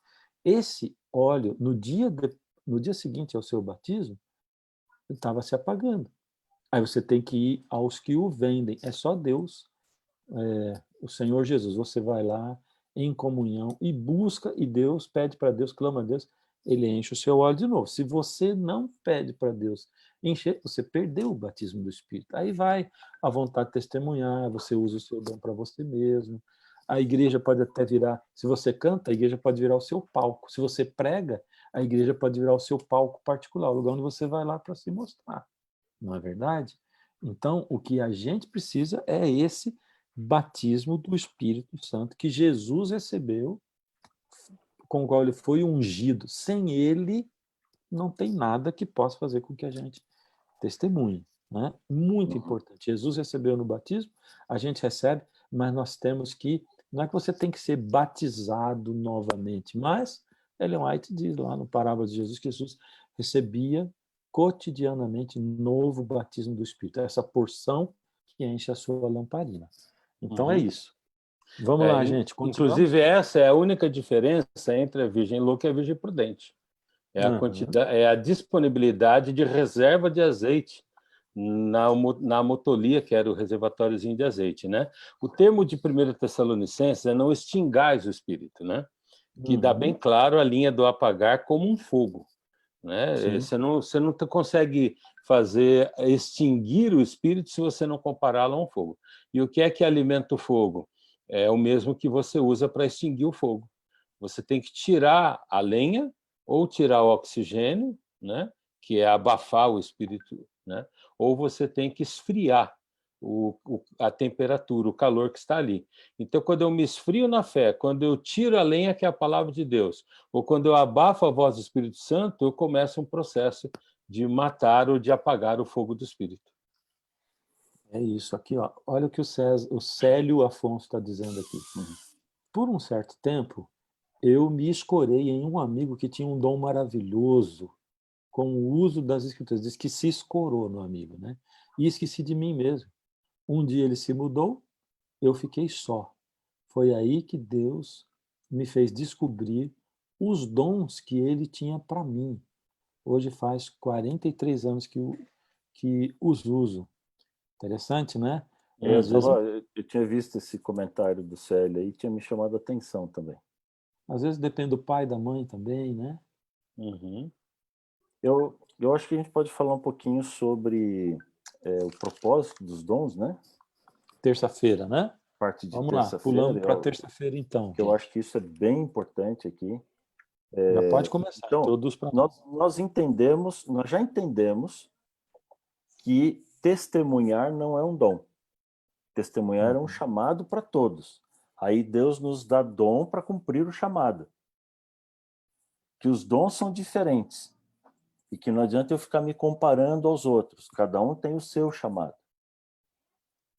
Esse óleo, no dia seguinte ao seu batismo, estava se apagando. Aí você tem que ir aos que o vendem. É só Deus, o Senhor Jesus. Você vai lá em comunhão e busca, e Deus pede para Deus, clama a Deus, ele enche o seu óleo de novo. Se você não pede para Deus encher, você perdeu o batismo do Espírito. Aí vai a vontade de testemunhar, você usa o seu dom para você mesmo. A igreja pode até virar, se você canta, a igreja pode virar o seu palco. Se você prega, a igreja pode virar o seu palco particular, o lugar onde você vai lá para se mostrar. Não é verdade? Então, o que a gente precisa é esse batismo do Espírito Santo que Jesus recebeu, com o qual ele foi ungido. Sem ele, não tem nada que possa fazer com que a gente testemunhe, né? Muito importante. Jesus recebeu no batismo, a gente recebe, mas nós temos que, não é que você tem que ser batizado novamente, mas Ellen White diz lá no Parábola de Jesus que Jesus recebia cotidianamente novo batismo do Espírito, essa porção que enche a sua lamparina. Então é isso. Vamos lá, gente. Inclusive, essa é a única diferença entre a Virgem louca e a Virgem prudente. É a quantidade, é a disponibilidade de reserva de azeite na motolia, que era o reservatóriozinho de azeite, né? O termo de 1 Tessalonicenses é não extingais o espírito, né? Que dá bem claro a linha do apagar como um fogo, né? Você não consegue fazer extinguir o espírito se você não compará-lo a um fogo. E o que é que alimenta o fogo? É o mesmo que você usa para extinguir o fogo. Você tem que tirar a lenha ou tirar o oxigênio, né, que é abafar o espírito, né, ou você tem que esfriar a temperatura, o calor que está ali. Então, quando eu me esfrio na fé, quando eu tiro a lenha, que é a palavra de Deus, ou quando eu abafo a voz do Espírito Santo, eu começo um processo de matar ou de apagar o fogo do Espírito. É isso aqui, ó. Olha o que o Célio Afonso está dizendo aqui. Por um certo tempo, eu me escorei em um amigo que tinha um dom maravilhoso com o uso das escrituras. Diz que se escorou no amigo, né? E esqueci de mim mesmo. Um dia ele se mudou, eu fiquei só. Foi aí que Deus me fez descobrir os dons que ele tinha para mim. Hoje faz 43 anos que os uso. Interessante, né? Eu tinha visto esse comentário do Célio aí, tinha me chamado a atenção também. Às vezes depende do pai e da mãe também, né? Eu acho que a gente pode falar um pouquinho sobre o propósito dos dons, né? Terça-feira, né? Parte de Vamos lá, pulando para terça-feira então. Eu acho que isso é bem importante aqui. Já pode começar, então, introduz para nós já entendemos que testemunhar não é um dom. Testemunhar é um chamado para todos. Aí Deus nos dá dom para cumprir o chamado. Que os dons são diferentes. E que não adianta eu ficar me comparando aos outros. Cada um tem o seu chamado.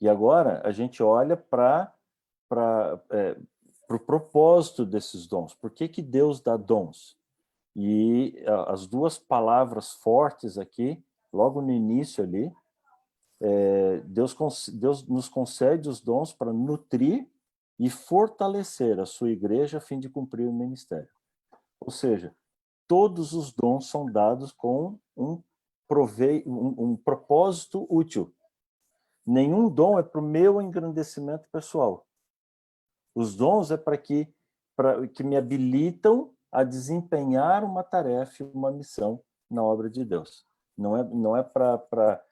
E agora a gente olha para o propósito desses dons. Por que Deus dá dons? E as duas palavras fortes aqui, logo no início ali, Deus nos concede os dons para nutrir e fortalecer a sua igreja a fim de cumprir o ministério. Ou seja, todos os dons são dados com um propósito útil. Nenhum dom é para o meu engrandecimento pessoal. Os dons é para que me habilitam a desempenhar uma tarefa, uma missão na obra de Deus. Não é para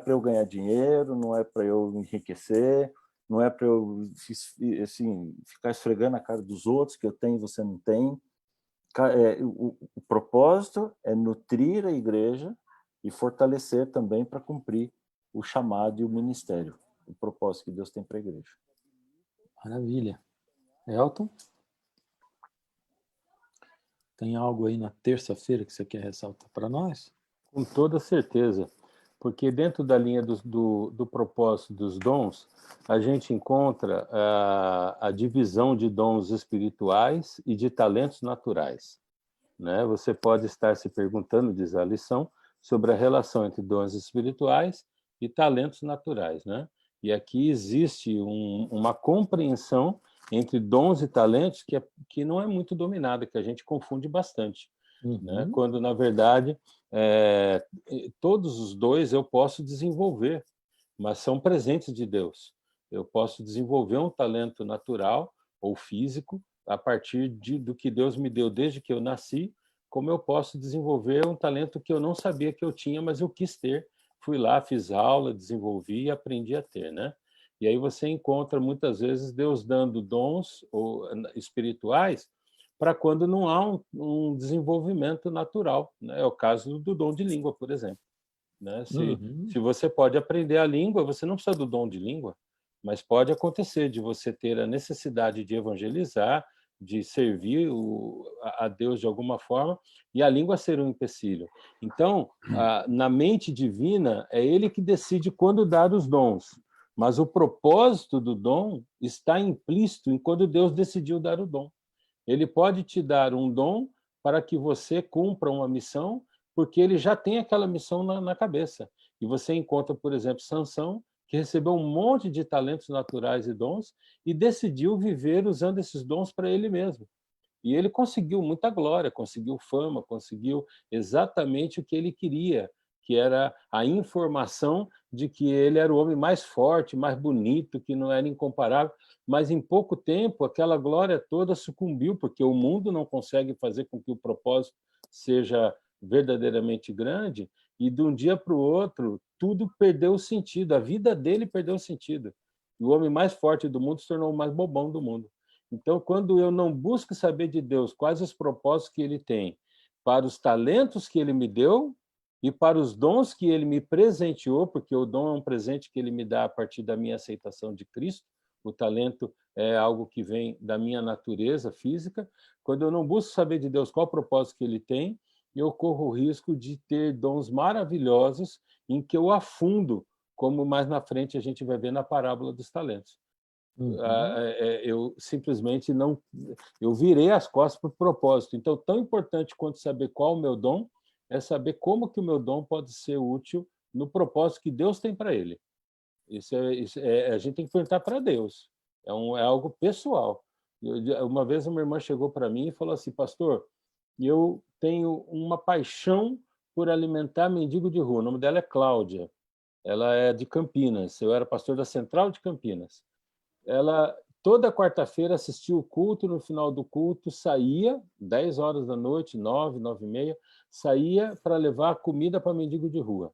eu ganhar dinheiro, não é para eu enriquecer, não é para eu assim, ficar esfregando a cara dos outros que eu tenho e você não tem. O propósito é nutrir a igreja e fortalecer também para cumprir o chamado e o ministério, o propósito que Deus tem para a igreja. Maravilha. Elton? Tem algo aí na terça-feira que você quer ressaltar para nós? Com toda certeza, porque dentro da linha do propósito dos dons, a gente encontra a divisão de dons espirituais e de talentos naturais, né? Você pode estar se perguntando, diz a lição, sobre a relação entre dons espirituais e talentos naturais, né? E aqui existe uma compreensão entre dons e talentos que não é muito dominada, que a gente confunde bastante, né? Quando, na verdade, todos os dois eu posso desenvolver, mas são presentes de Deus. Eu posso desenvolver um talento natural ou físico a partir do que Deus me deu desde que eu nasci, como eu posso desenvolver um talento que eu não sabia que eu tinha, mas eu quis ter. Fui lá, fiz aula, desenvolvi e aprendi a ter, né? E aí você encontra, muitas vezes, Deus dando dons espirituais para quando não há um desenvolvimento natural, né? É o caso do dom de língua, por exemplo, né? Se você pode aprender a língua, você não precisa do dom de língua, mas pode acontecer de você ter a necessidade de evangelizar, de servir a Deus de alguma forma, e a língua ser um empecilho. Então, na mente divina, é ele que decide quando dar os dons, mas o propósito do dom está implícito em quando Deus decidiu dar o dom. Ele pode te dar um dom para que você cumpra uma missão, porque ele já tem aquela missão na cabeça. E você encontra, por exemplo, Sansão, que recebeu um monte de talentos naturais e dons, e decidiu viver usando esses dons para ele mesmo. E ele conseguiu muita glória, conseguiu fama, conseguiu exatamente o que ele queria, que era a informação de que ele era o homem mais forte, mais bonito, que não era incomparável. Mas em pouco tempo, aquela glória toda sucumbiu, porque o mundo não consegue fazer com que o propósito seja verdadeiramente grande, e de um dia para o outro, tudo perdeu o sentido, a vida dele perdeu o sentido. E o homem mais forte do mundo se tornou o mais bobão do mundo. Então, quando eu não busco saber de Deus quais os propósitos que ele tem para os talentos que ele me deu e para os dons que ele me presenteou, porque o dom é um presente que ele me dá a partir da minha aceitação de Cristo, o talento é algo que vem da minha natureza física. Quando eu não busco saber de Deus qual o propósito que ele tem, eu corro o risco de ter dons maravilhosos em que eu afundo, como mais na frente a gente vai ver na parábola dos talentos. Eu simplesmente não... Eu virei as costas para o propósito. Então, tão importante quanto saber qual o meu dom, é saber como que o meu dom pode ser útil no propósito que Deus tem para ele. A gente tem que perguntar para Deus. É algo pessoal. Uma vez uma irmã chegou para mim e falou assim: pastor, eu tenho uma paixão por alimentar mendigo de rua. O nome dela é Cláudia. Ela é de Campinas. Eu era pastor da Central de Campinas. Ela, toda quarta-feira, assistia o culto, no final do culto, saía, 10 horas da noite, 9, 9h30, saía para levar comida para mendigo de rua.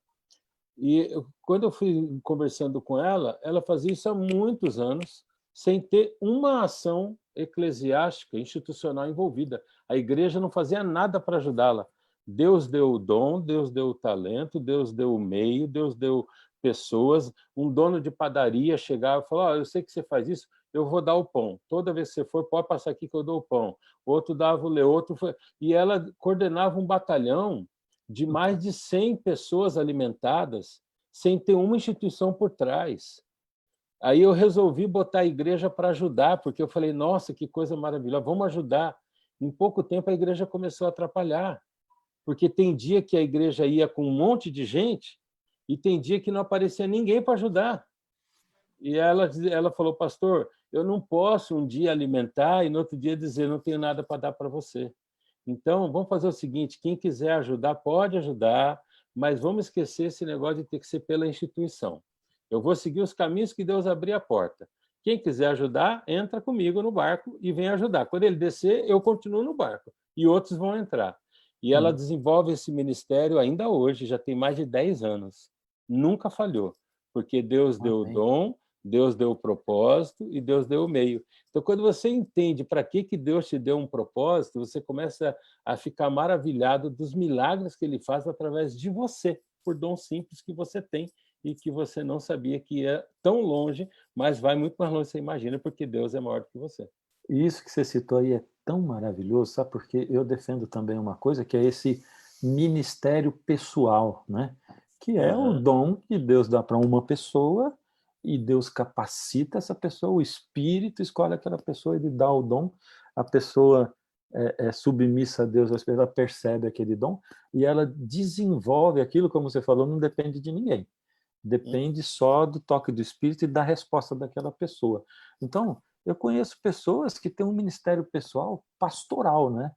E quando eu fui conversando com ela, ela fazia isso há muitos anos, sem ter uma ação eclesiástica, institucional envolvida. A igreja não fazia nada para ajudá-la. Deus deu o dom, Deus deu o talento, Deus deu o meio, Deus deu pessoas. Um dono de padaria chegava e falava: eu sei que você faz isso, eu vou dar o pão. Toda vez que você for, pode passar aqui que eu dou o pão. Outro dava o leite, outro foi... E ela coordenava um batalhão de mais de 100 pessoas alimentadas, sem ter uma instituição por trás. Aí eu resolvi botar a igreja para ajudar, porque eu falei: nossa, que coisa maravilhosa, vamos ajudar. Em pouco tempo a igreja começou a atrapalhar, porque tem dia que a igreja ia com um monte de gente e tem dia que não aparecia ninguém para ajudar. E ela falou: pastor, eu não posso um dia alimentar e no outro dia dizer não tenho nada para dar para você. Então, vamos fazer o seguinte: quem quiser ajudar, pode ajudar, mas vamos esquecer esse negócio de ter que ser pela instituição. Eu vou seguir os caminhos que Deus abrir a porta. Quem quiser ajudar, entra comigo no barco e vem ajudar. Quando ele descer, eu continuo no barco e outros vão entrar. E ela desenvolve esse ministério ainda hoje, já tem mais de 10 anos. Nunca falhou, porque Deus deu o dom, Deus deu o propósito e Deus deu o meio. Então, quando você entende para que Deus te deu um propósito, você começa a ficar maravilhado dos milagres que ele faz através de você, por dons simples que você tem e que você não sabia que ia tão longe, mas vai muito mais longe do que você imagina, porque Deus é maior do que você. E isso que você citou aí é tão maravilhoso, sabe? Porque eu defendo também uma coisa, que é esse ministério pessoal, né? Que é o dom que Deus dá para uma pessoa e Deus capacita essa pessoa, o Espírito escolhe aquela pessoa, ele dá o dom, a pessoa é submissa a Deus, ela percebe aquele dom e ela desenvolve aquilo, como você falou, não depende de ninguém. Depende só do toque do Espírito e da resposta daquela pessoa. Então, eu conheço pessoas que têm um ministério pessoal pastoral, né?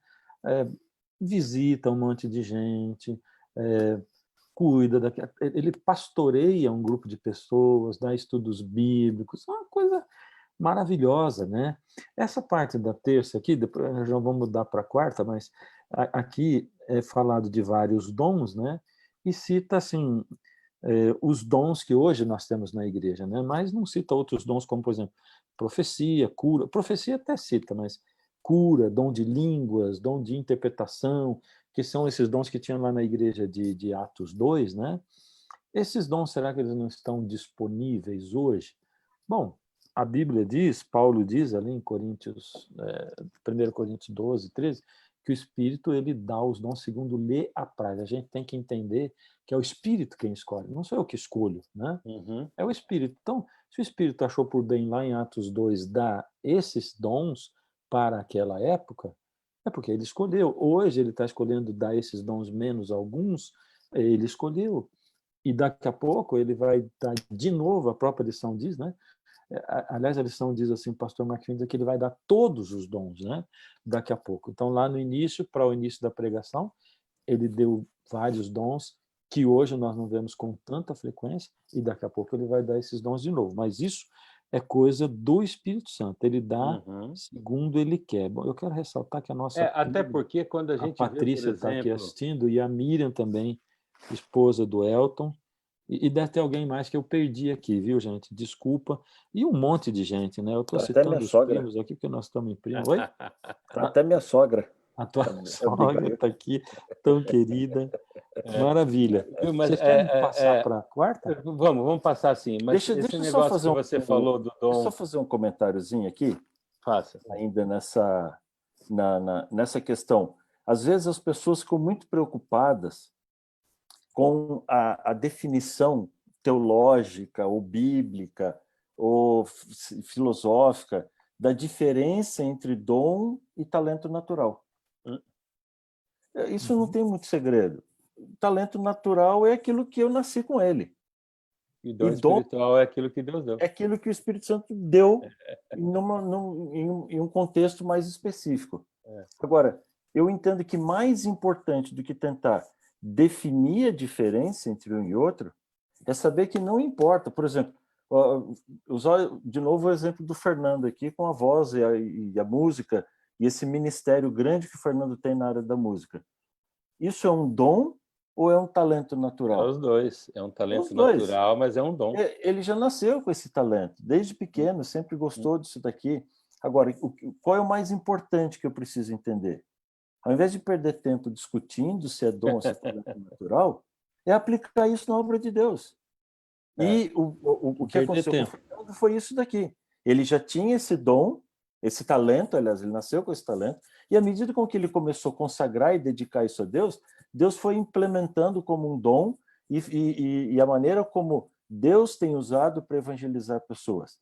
Visita um monte de gente, cuida ele pastoreia um grupo de pessoas, dá estudos bíblicos, é uma coisa maravilhosa, né? Essa parte da terça aqui, depois já vamos mudar para a quarta, mas aqui é falado de vários dons, né? E cita assim os dons que hoje nós temos na igreja, né? Mas não cita outros dons, como por exemplo profecia, cura. Profecia até cita, mas cura, dom de línguas, dom de interpretação, que são esses dons que tinham lá na igreja de Atos 2, né? Esses dons, será que eles não estão disponíveis hoje? Bom, a Bíblia diz, Paulo diz ali em Coríntios, 1 Coríntios 12, 13, que o Espírito ele dá os dons segundo lhe apraz. A gente tem que entender que é o Espírito quem escolhe, não sou eu que escolho, né? Uhum. É o Espírito. Então, se o Espírito achou por bem lá em Atos 2 dar esses dons para aquela época, é porque ele escolheu. Hoje ele está escolhendo dar esses dons menos alguns, ele escolheu. E daqui a pouco ele vai dar de novo, a própria lição diz, né? Aliás, a lição diz assim, o pastor Marquinhos diz que ele vai dar todos os dons, né? Daqui a pouco. Então, lá no início, para o início da pregação, ele deu vários dons que hoje nós não vemos com tanta frequência, e daqui a pouco ele vai dar esses dons de novo. Mas isso é coisa do Espírito Santo. Ele dá segundo ele quer. Bom, eu quero ressaltar que a nossa Até porque quando a gente vê, por Patrícia está aqui exemplo, assistindo, e a Miriam também, esposa do Elton, e deve ter alguém mais que eu perdi aqui, viu, gente? Desculpa. E um monte de gente, né? Eu estou Até minha citando os sogra. primos aqui, porque nós estamos em primo. Oi? Até minha sogra. A tua sogra está aqui, tão querida. Maravilha. Mas, Vocês querem passar para a quarta? Vamos passar assim. Mas Deixa esse eu só negócio fazer que você falou do Deixa eu dom... só fazer um comentáriozinho aqui, Faça. ainda nessa questão. Às vezes as pessoas ficam muito preocupadas com a definição teológica ou bíblica ou filosófica da diferença entre dom e talento natural. Isso não tem muito segredo. Talento natural é aquilo que eu nasci com ele. E dom espiritual é aquilo que Deus deu. É aquilo que o Espírito Santo deu em um contexto mais específico. Agora, eu entendo que mais importante do que tentar definir a diferença entre um e outro é saber que não importa. Por exemplo, usar de novo o exemplo do Fernando aqui com a voz e a música e esse ministério grande que o Fernando tem na área da música. Isso é um dom ou é um talento natural? É os dois. É um talento natural, mas é um dom. Ele já nasceu com esse talento. Desde pequeno, sempre gostou disso daqui. Agora, qual é o mais importante que eu preciso entender? Ao invés de perder tempo discutindo se é dom ou se é talento natural, é aplicar isso na obra de Deus. E o que aconteceu com o Fernando foi isso daqui. Ele já tinha esse dom, esse talento, aliás, ele nasceu com esse talento, e à medida com que ele começou a consagrar e dedicar isso a Deus, Deus foi implementando como um dom e a maneira como Deus tem usado para evangelizar pessoas.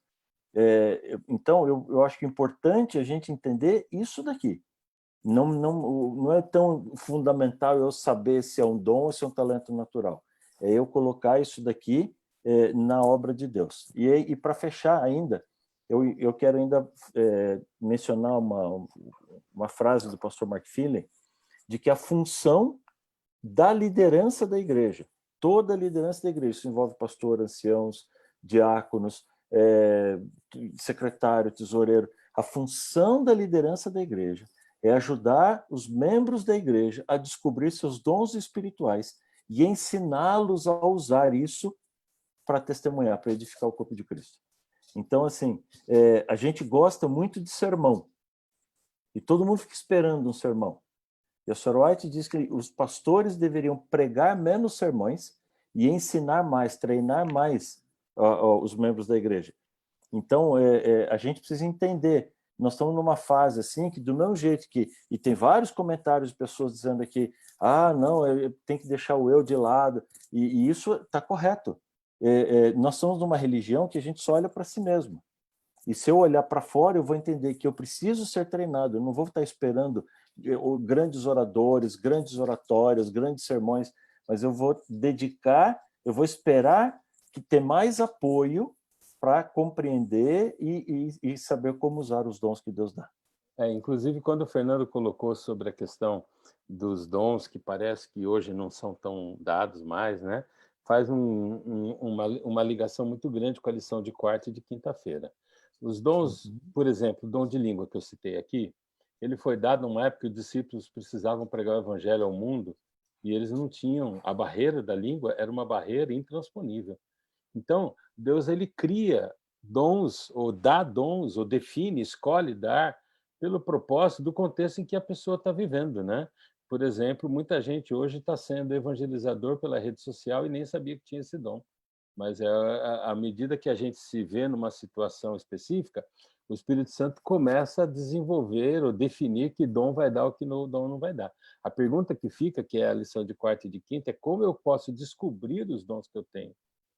Então, eu acho que é importante a gente entender isso daqui. Não é tão fundamental eu saber se é um dom ou se é um talento natural. É eu colocar isso daqui na obra de Deus. E para fechar ainda, eu quero ainda mencionar uma frase do pastor Mark Finley, de que a função da liderança da igreja, toda a liderança da igreja, isso envolve pastor, anciãos, diáconos, secretário, tesoureiro, a função da liderança da igreja é ajudar os membros da igreja a descobrir seus dons espirituais e ensiná-los a usar isso para testemunhar, para edificar o corpo de Cristo. Então, assim, a gente gosta muito de sermão. E todo mundo fica esperando um sermão. E a Sr. White diz que os pastores deveriam pregar menos sermões e ensinar mais, treinar mais os membros da igreja. Então, a gente precisa entender. Nós estamos numa fase assim que, do mesmo jeito que... E tem vários comentários de pessoas dizendo aqui, não, tem que deixar o eu de lado. E isso está correto. Nós somos numa religião que a gente só olha para si mesmo. E se eu olhar para fora, eu vou entender que eu preciso ser treinado. Eu não vou estar esperando grandes oradores, grandes oratórios, grandes sermões, mas eu vou eu vou esperar que ter mais apoio para compreender e saber como usar os dons que Deus dá. Inclusive, quando o Fernando colocou sobre a questão dos dons, que parece que hoje não são tão dados mais, né? Faz uma ligação muito grande com a lição de quarta e de quinta-feira. Os dons, por exemplo, o dom de língua que eu citei aqui, ele foi dado numa época que os discípulos precisavam pregar o evangelho ao mundo e eles não tinham... A barreira da língua era uma barreira intransponível. Então, Deus ele cria dons, ou dá dons, ou define, escolhe dar, pelo propósito do contexto em que a pessoa está vivendo, né? Por exemplo, muita gente hoje está sendo evangelizador pela rede social e nem sabia que tinha esse dom. mas à medida que a gente se vê numa situação específica, o Espírito Santo começa a desenvolver ou definir que dom vai dar ou que dom não vai dar. A pergunta que fica, que é a lição de quarta e de quinta, é como eu posso descobrir os dons que eu tenho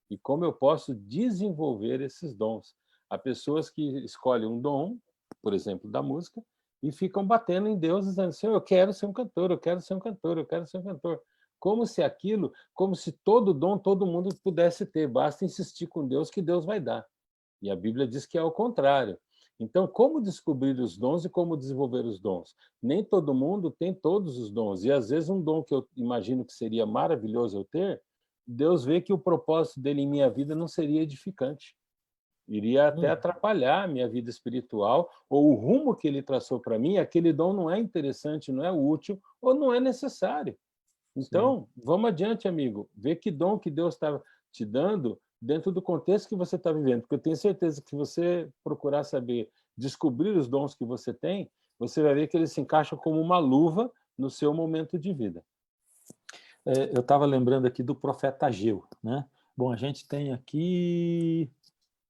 e como eu posso desenvolver esses dons. Há pessoas que escolhem um dom, por exemplo, da música, e ficam batendo em Deus, dizendo, Senhor, eu quero ser um cantor, eu quero ser um cantor, eu quero ser um cantor. Como se todo dom, todo mundo pudesse ter, basta insistir com Deus que Deus vai dar. E a Bíblia diz que é o contrário. Então, como descobrir os dons e como desenvolver os dons? Nem todo mundo tem todos os dons, e às vezes um dom que eu imagino que seria maravilhoso eu ter, Deus vê que o propósito dele em minha vida não seria edificante. Iria até atrapalhar a minha vida espiritual, ou o rumo que ele traçou para mim, aquele dom não é interessante, não é útil, ou não é necessário. Então, vamos adiante, amigo. Vê que dom que Deus está te dando dentro do contexto que você está vivendo. Porque eu tenho certeza que se você procurar saber, descobrir os dons que você tem, você vai ver que eles se encaixam como uma luva no seu momento de vida. Eu estava lembrando aqui do profeta Ageu, né? Bom, a gente tem aqui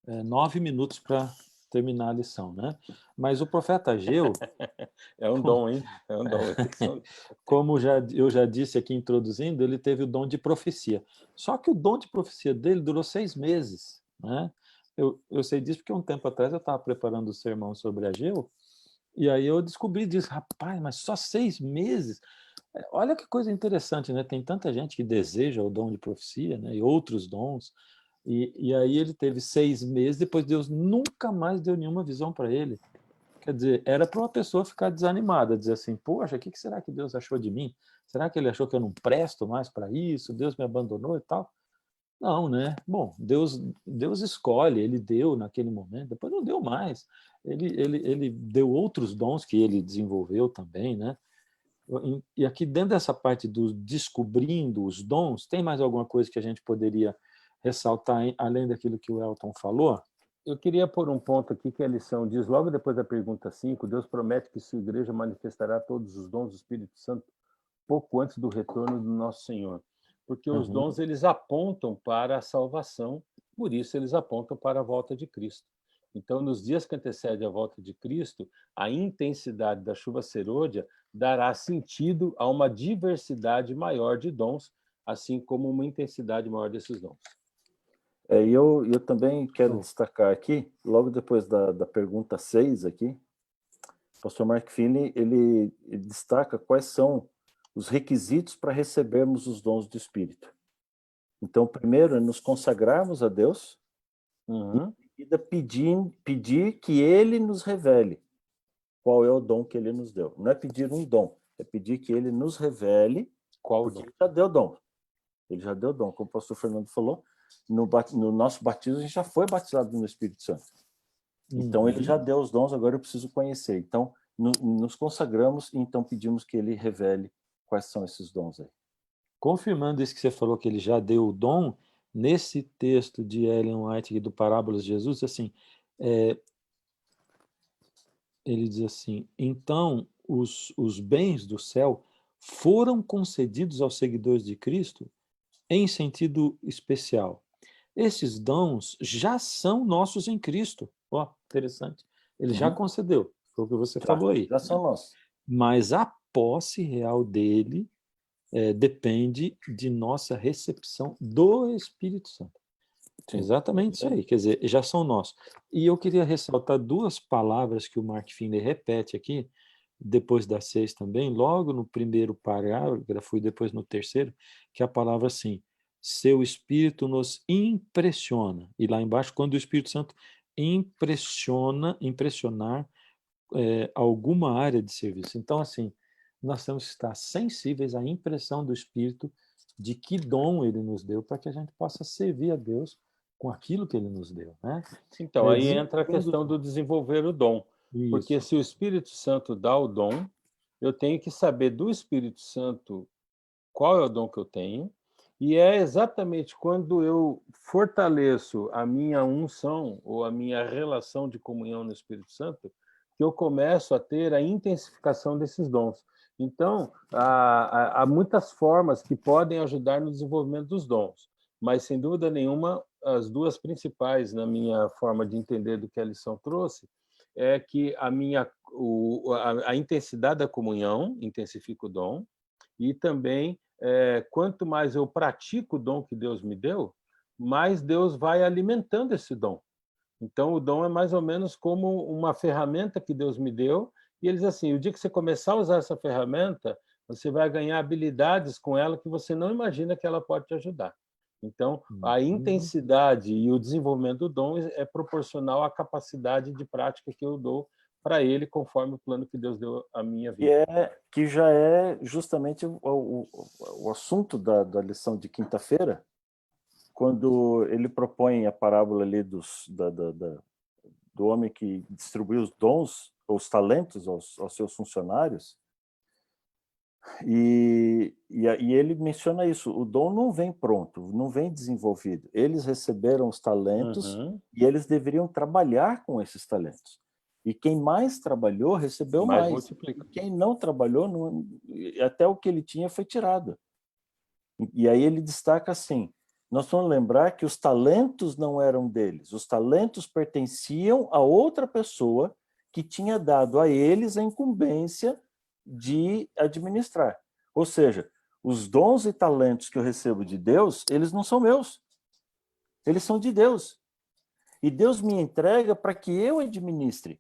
9 minutos para terminar a lição, né? Mas o profeta Ageu... É um dom, hein? É um dom. Como eu já disse aqui introduzindo, ele teve o dom de profecia. Só que o dom de profecia dele durou 6 meses, né? Eu sei disso porque um tempo atrás eu estava preparando o sermão sobre Ageu, e aí eu descobri disso. Rapaz, mas só 6 meses? Olha que coisa interessante, né? Tem tanta gente que deseja o dom de profecia, né? E outros dons. E aí ele teve 6 meses, depois Deus nunca mais deu nenhuma visão para ele. Quer dizer, era para uma pessoa ficar desanimada, dizer assim, poxa, o que será que Deus achou de mim? Será que ele achou que eu não presto mais para isso? Deus me abandonou e tal? Não, né? Bom, Deus escolhe, ele deu naquele momento, depois não deu mais. Ele deu outros dons que ele desenvolveu também, né? E aqui dentro dessa parte do descobrindo os dons, tem mais alguma coisa que a gente poderia ressaltar, além daquilo que o Elton falou? Eu queria pôr um ponto aqui que a lição diz, logo depois da pergunta 5, Deus promete que sua igreja manifestará todos os dons do Espírito Santo pouco antes do retorno do nosso Senhor. Porque os dons, eles apontam para a salvação, por isso eles apontam para a volta de Cristo. Então, nos dias que antecedem a volta de Cristo, a intensidade da chuva serôdia dará sentido a uma diversidade maior de dons, assim como uma intensidade maior desses dons. E eu também quero destacar aqui, logo depois da pergunta 6 aqui, o pastor Mark Finney, ele destaca quais são os requisitos para recebermos os dons do Espírito. Então, primeiro, é nos consagrarmos a Deus, e pedir que Ele nos revele qual é o dom que Ele nos deu. Não é pedir um dom, é pedir que Ele nos revele qual dom. Ele já deu dom. Ele já deu dom, como o pastor Fernando falou, no nosso batismo a gente já foi batizado no Espírito Santo. Então, Ele já deu os dons, agora eu preciso conhecer. Então, nos consagramos e então pedimos que Ele revele quais são esses dons aí. Confirmando isso que você falou, que ele já deu o dom, nesse texto de Ellen White do Parábolas de Jesus, assim, ele diz assim, então os bens do céu foram concedidos aos seguidores de Cristo em sentido especial. Esses dons já são nossos em Cristo. Ó, interessante. Ele já concedeu, foi o que você falou aí. Já são nossos. Mas a posse real dele depende de nossa recepção do Espírito Santo. Sim. Exatamente isso aí, quer dizer, já são nossos. E eu queria ressaltar 2 palavras que o Mark Finney repete aqui, depois da 6 também, logo no primeiro parágrafo e depois no terceiro, que é a palavra assim, seu Espírito nos impressiona. E lá embaixo, quando o Espírito Santo impressionar alguma área de serviço. Então, assim, nós temos que estar sensíveis à impressão do Espírito de que dom ele nos deu para que a gente possa servir a Deus com aquilo que ele nos deu, né? Então, aí entra a questão do desenvolver o dom. Isso. Porque se o Espírito Santo dá o dom, eu tenho que saber do Espírito Santo qual é o dom que eu tenho, e é exatamente quando eu fortaleço a minha unção ou a minha relação de comunhão no Espírito Santo que eu começo a ter a intensificação desses dons. Então, há muitas formas que podem ajudar no desenvolvimento dos dons, mas, sem dúvida nenhuma, as duas principais na minha forma de entender do que a lição trouxe é que a intensidade da comunhão intensifica o dom, e também, quanto mais eu pratico o dom que Deus me deu, mais Deus vai alimentando esse dom. Então, o dom é mais ou menos como uma ferramenta que Deus me deu, e ele diz assim, o dia que você começar a usar essa ferramenta, você vai ganhar habilidades com ela que você não imagina que ela pode te ajudar. Então, a intensidade e o desenvolvimento do dom é proporcional à capacidade de prática que eu dou para ele, conforme o plano que Deus deu à minha vida. Que já é justamente o assunto da lição de quinta-feira, quando ele propõe a parábola ali do homem que distribuiu os dons, os talentos aos seus funcionários, e ele menciona isso, o dom não vem pronto, não vem desenvolvido. Eles receberam os talentos e eles deveriam trabalhar com esses talentos. E quem mais trabalhou, recebeu mais. Multiplica. Quem não trabalhou, até o que ele tinha foi tirado. E aí ele destaca assim, nós vamos lembrar que os talentos não eram deles, os talentos pertenciam a outra pessoa que tinha dado a eles a incumbência de administrar. Ou seja, os dons e talentos que eu recebo de Deus, eles não são meus. Eles são de Deus. E Deus me entrega para que eu administre.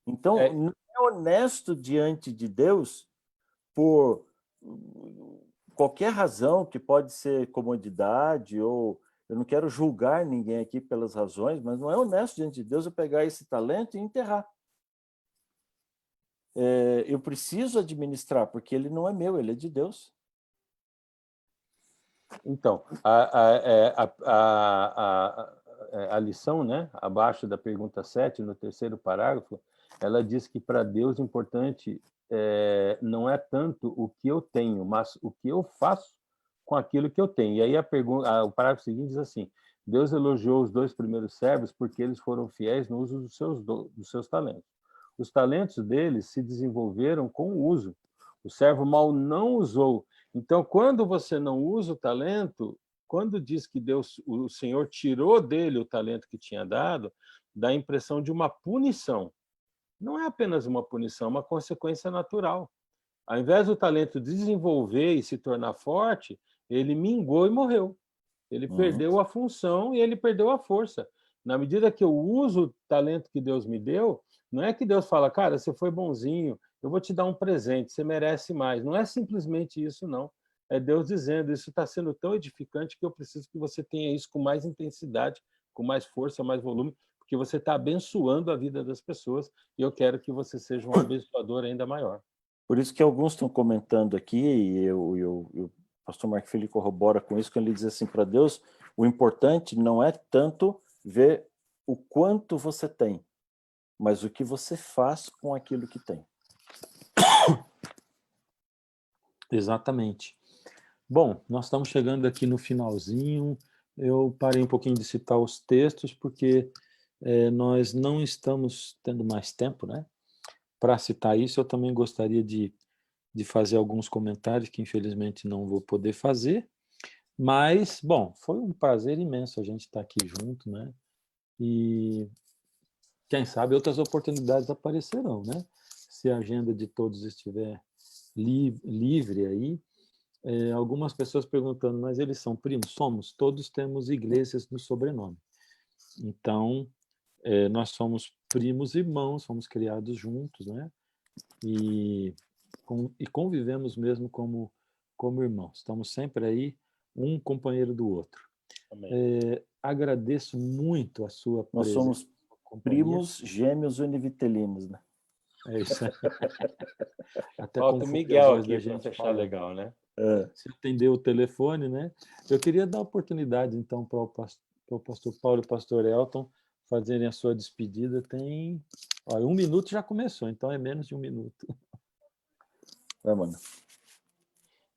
Então, não é honesto diante de Deus por qualquer razão, que pode ser comodidade, ou eu não quero julgar ninguém aqui pelas razões, mas não é honesto diante de Deus eu pegar esse talento e enterrar. Eu preciso administrar, porque ele não é meu, ele é de Deus. Então, a lição, né, abaixo da pergunta 7, no terceiro parágrafo, ela diz que para Deus o importante não é tanto o que eu tenho, mas o que eu faço com aquilo que eu tenho. E aí o parágrafo seguinte diz assim, Deus elogiou os 2 primeiros servos porque eles foram fiéis no uso dos seus talentos. Os talentos deles se desenvolveram com o uso. O servo mau não usou. Então, quando você não usa o talento, quando diz que o Senhor tirou dele o talento que tinha dado, dá a impressão de uma punição. Não é apenas uma punição, é uma consequência natural. Ao invés do talento desenvolver e se tornar forte, ele mingou e morreu. Ele perdeu a função e ele perdeu a força. Na medida que eu uso o talento que Deus me deu, não é que Deus fala, cara, você foi bonzinho, eu vou te dar um presente, você merece mais. Não é simplesmente isso, não. É Deus dizendo, isso está sendo tão edificante que eu preciso que você tenha isso com mais intensidade, com mais força, mais volume, porque você está abençoando a vida das pessoas e eu quero que você seja um abençoador ainda maior. Por isso que alguns estão comentando aqui, e o pastor Marco Filho corrobora com isso, quando ele diz assim, para Deus, o importante não é tanto ver o quanto você tem, mas o que você faz com aquilo que tem. Exatamente. Bom, nós estamos chegando aqui no finalzinho. Eu parei um pouquinho de citar os textos, porque nós não estamos tendo mais tempo, né? Para citar isso, eu também gostaria de fazer alguns comentários que, infelizmente, não vou poder fazer. Mas, bom, foi um prazer imenso a gente estar aqui junto, né? E quem sabe outras oportunidades aparecerão, né? Se a agenda de todos estiver livre aí. Algumas pessoas perguntando, mas eles são primos? Somos, todos temos igrejas no sobrenome. Então, nós somos primos e irmãos, fomos criados juntos, né? E convivemos mesmo como irmãos. Estamos sempre aí, um companheiro do outro. Agradeço muito a sua presença. Nós somos primos gêmeos univitelinos, né? É isso aí. Até falta o Miguel aqui para fechar legal, né? Se atender o telefone, né? Eu queria dar a oportunidade, então, para o pastor Paulo e o pastor Elton fazerem a sua despedida. Tem... Olha, 1 minuto já começou, então é menos de 1 minuto. Mano.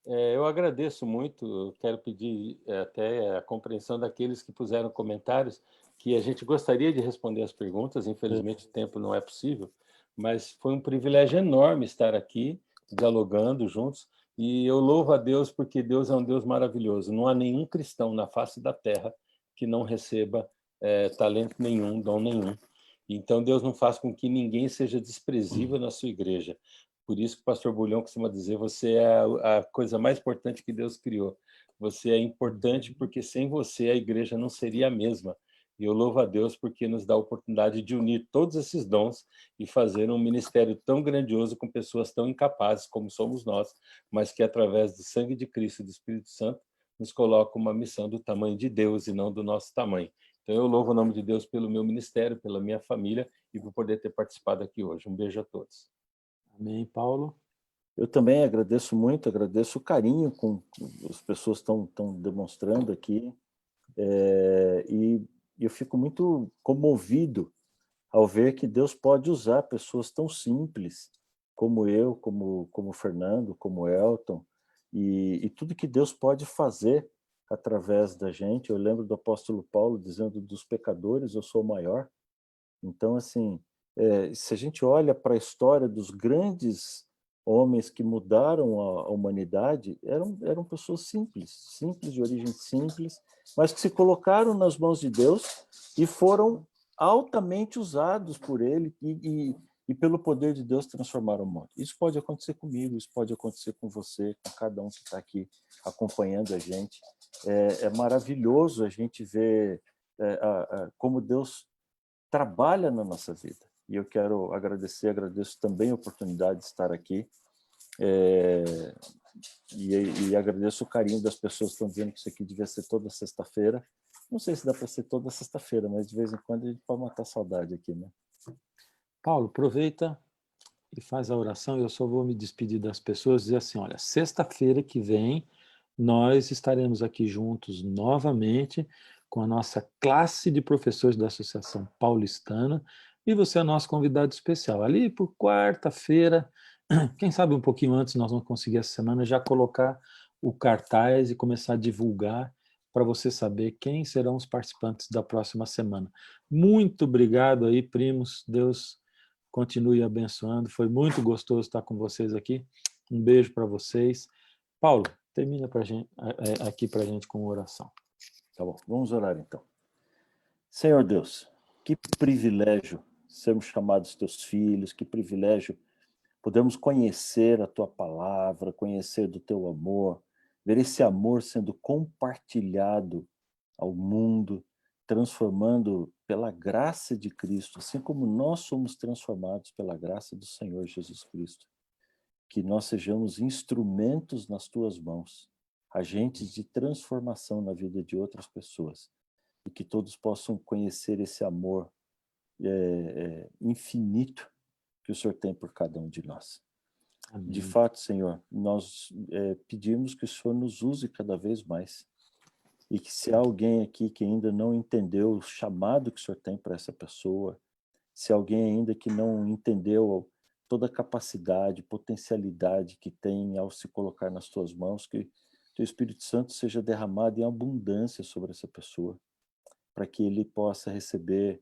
Eu agradeço muito, quero pedir até a compreensão daqueles que puseram comentários, que a gente gostaria de responder as perguntas, infelizmente o tempo não é possível, mas foi um privilégio enorme estar aqui, dialogando juntos, e eu louvo a Deus porque Deus é um Deus maravilhoso. Não há nenhum cristão na face da terra que não receba talento nenhum, dom nenhum. Então, Deus não faz com que ninguém seja desprezível na sua igreja. Por isso que o pastor Bulhão costuma dizer, você é a coisa mais importante que Deus criou. Você é importante porque sem você a igreja não seria a mesma. E eu louvo a Deus porque nos dá a oportunidade de unir todos esses dons e fazer um ministério tão grandioso com pessoas tão incapazes como somos nós, mas que através do sangue de Cristo e do Espírito Santo nos coloca uma missão do tamanho de Deus e não do nosso tamanho. Então eu louvo o nome de Deus pelo meu ministério, pela minha família e por poder ter participado aqui hoje. Um beijo a todos. Amém, Paulo. Eu também agradeço muito, agradeço o carinho com as pessoas estão demonstrando aqui, e eu fico muito comovido ao ver que Deus pode usar pessoas tão simples como eu, como o Fernando, como o Elton, e tudo que Deus pode fazer através da gente. Eu lembro do apóstolo Paulo dizendo, dos pecadores eu sou o maior. Então, assim, se a gente olha para a história dos grandes homens que mudaram a humanidade, eram pessoas simples, de origem simples, mas que se colocaram nas mãos de Deus e foram altamente usados por ele e pelo poder de Deus transformaram o mundo. Isso pode acontecer comigo, isso pode acontecer com você, com cada um que está aqui acompanhando a gente. É maravilhoso a gente ver como Deus trabalha na nossa vida. E eu quero agradeço também a oportunidade de estar aqui, e agradeço o carinho das pessoas que estão dizendo que isso aqui devia ser toda sexta-feira. Não sei se dá para ser toda sexta-feira, mas de vez em quando a gente pode matar saudade aqui, né? Paulo, aproveita e faz a oração. Eu só vou me despedir das pessoas e dizer assim, olha, sexta-feira que vem nós estaremos aqui juntos novamente com a nossa classe de professores da Associação Paulistana, e você é nosso convidado especial. Ali por quarta-feira, quem sabe um pouquinho antes nós vamos conseguir essa semana já colocar o cartaz e começar a divulgar para você saber quem serão os participantes da próxima semana. Muito obrigado aí, primos. Deus continue abençoando. Foi muito gostoso estar com vocês aqui. Um beijo para vocês. Paulo, termina aqui para a gente com oração. Tá bom, vamos orar então. Senhor Deus, que privilégio sermos chamados teus filhos, que privilégio podemos conhecer a tua palavra, conhecer do teu amor, ver esse amor sendo compartilhado ao mundo, transformando pela graça de Cristo, assim como nós somos transformados pela graça do Senhor Jesus Cristo. Que nós sejamos instrumentos nas tuas mãos, agentes de transformação na vida de outras pessoas, e que todos possam conhecer esse amor infinito que o Senhor tem por cada um de nós. Amém. De fato, Senhor, nós pedimos que o Senhor nos use cada vez mais, e que se há alguém aqui que ainda não entendeu o chamado que o Senhor tem para essa pessoa, se alguém ainda que não entendeu toda a capacidade, potencialidade que tem ao se colocar nas tuas mãos, que teu Espírito Santo seja derramado em abundância sobre essa pessoa, para que ele possa receber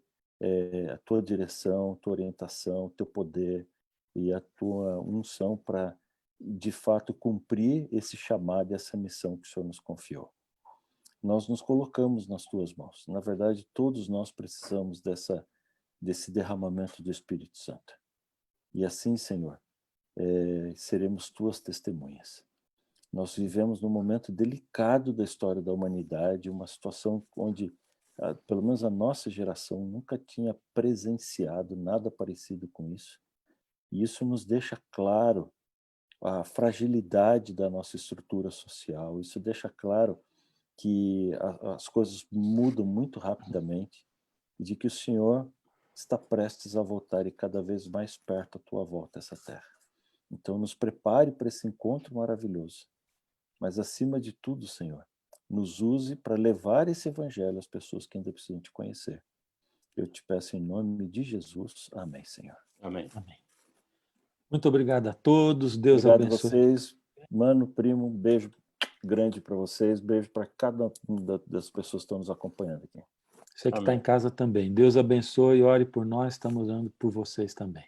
a tua direção, tua orientação, teu poder e a tua unção para, de fato, cumprir esse chamado e essa missão que o Senhor nos confiou. Nós nos colocamos nas tuas mãos. Na verdade, todos nós precisamos desse derramamento do Espírito Santo. E assim, Senhor, seremos tuas testemunhas. Nós vivemos num momento delicado da história da humanidade, uma situação onde, pelo menos a nossa geração, nunca tinha presenciado nada parecido com isso. E isso nos deixa claro a fragilidade da nossa estrutura social, isso deixa claro que as coisas mudam muito rapidamente e de que o Senhor está prestes a voltar e cada vez mais perto à tua volta a essa terra. Então nos prepare para esse encontro maravilhoso. Mas acima de tudo, Senhor, nos use para levar esse evangelho às pessoas que ainda precisam te conhecer. Eu te peço em nome de Jesus. Amém, Senhor. Amém. Amém. Muito obrigado a todos. Deus obrigado abençoe. Obrigado a vocês. Mano, primo, um beijo grande para vocês. Beijo para cada uma das pessoas que estão nos acompanhando aqui. Você que está em casa também. Deus abençoe e ore por nós. Estamos orando por vocês também.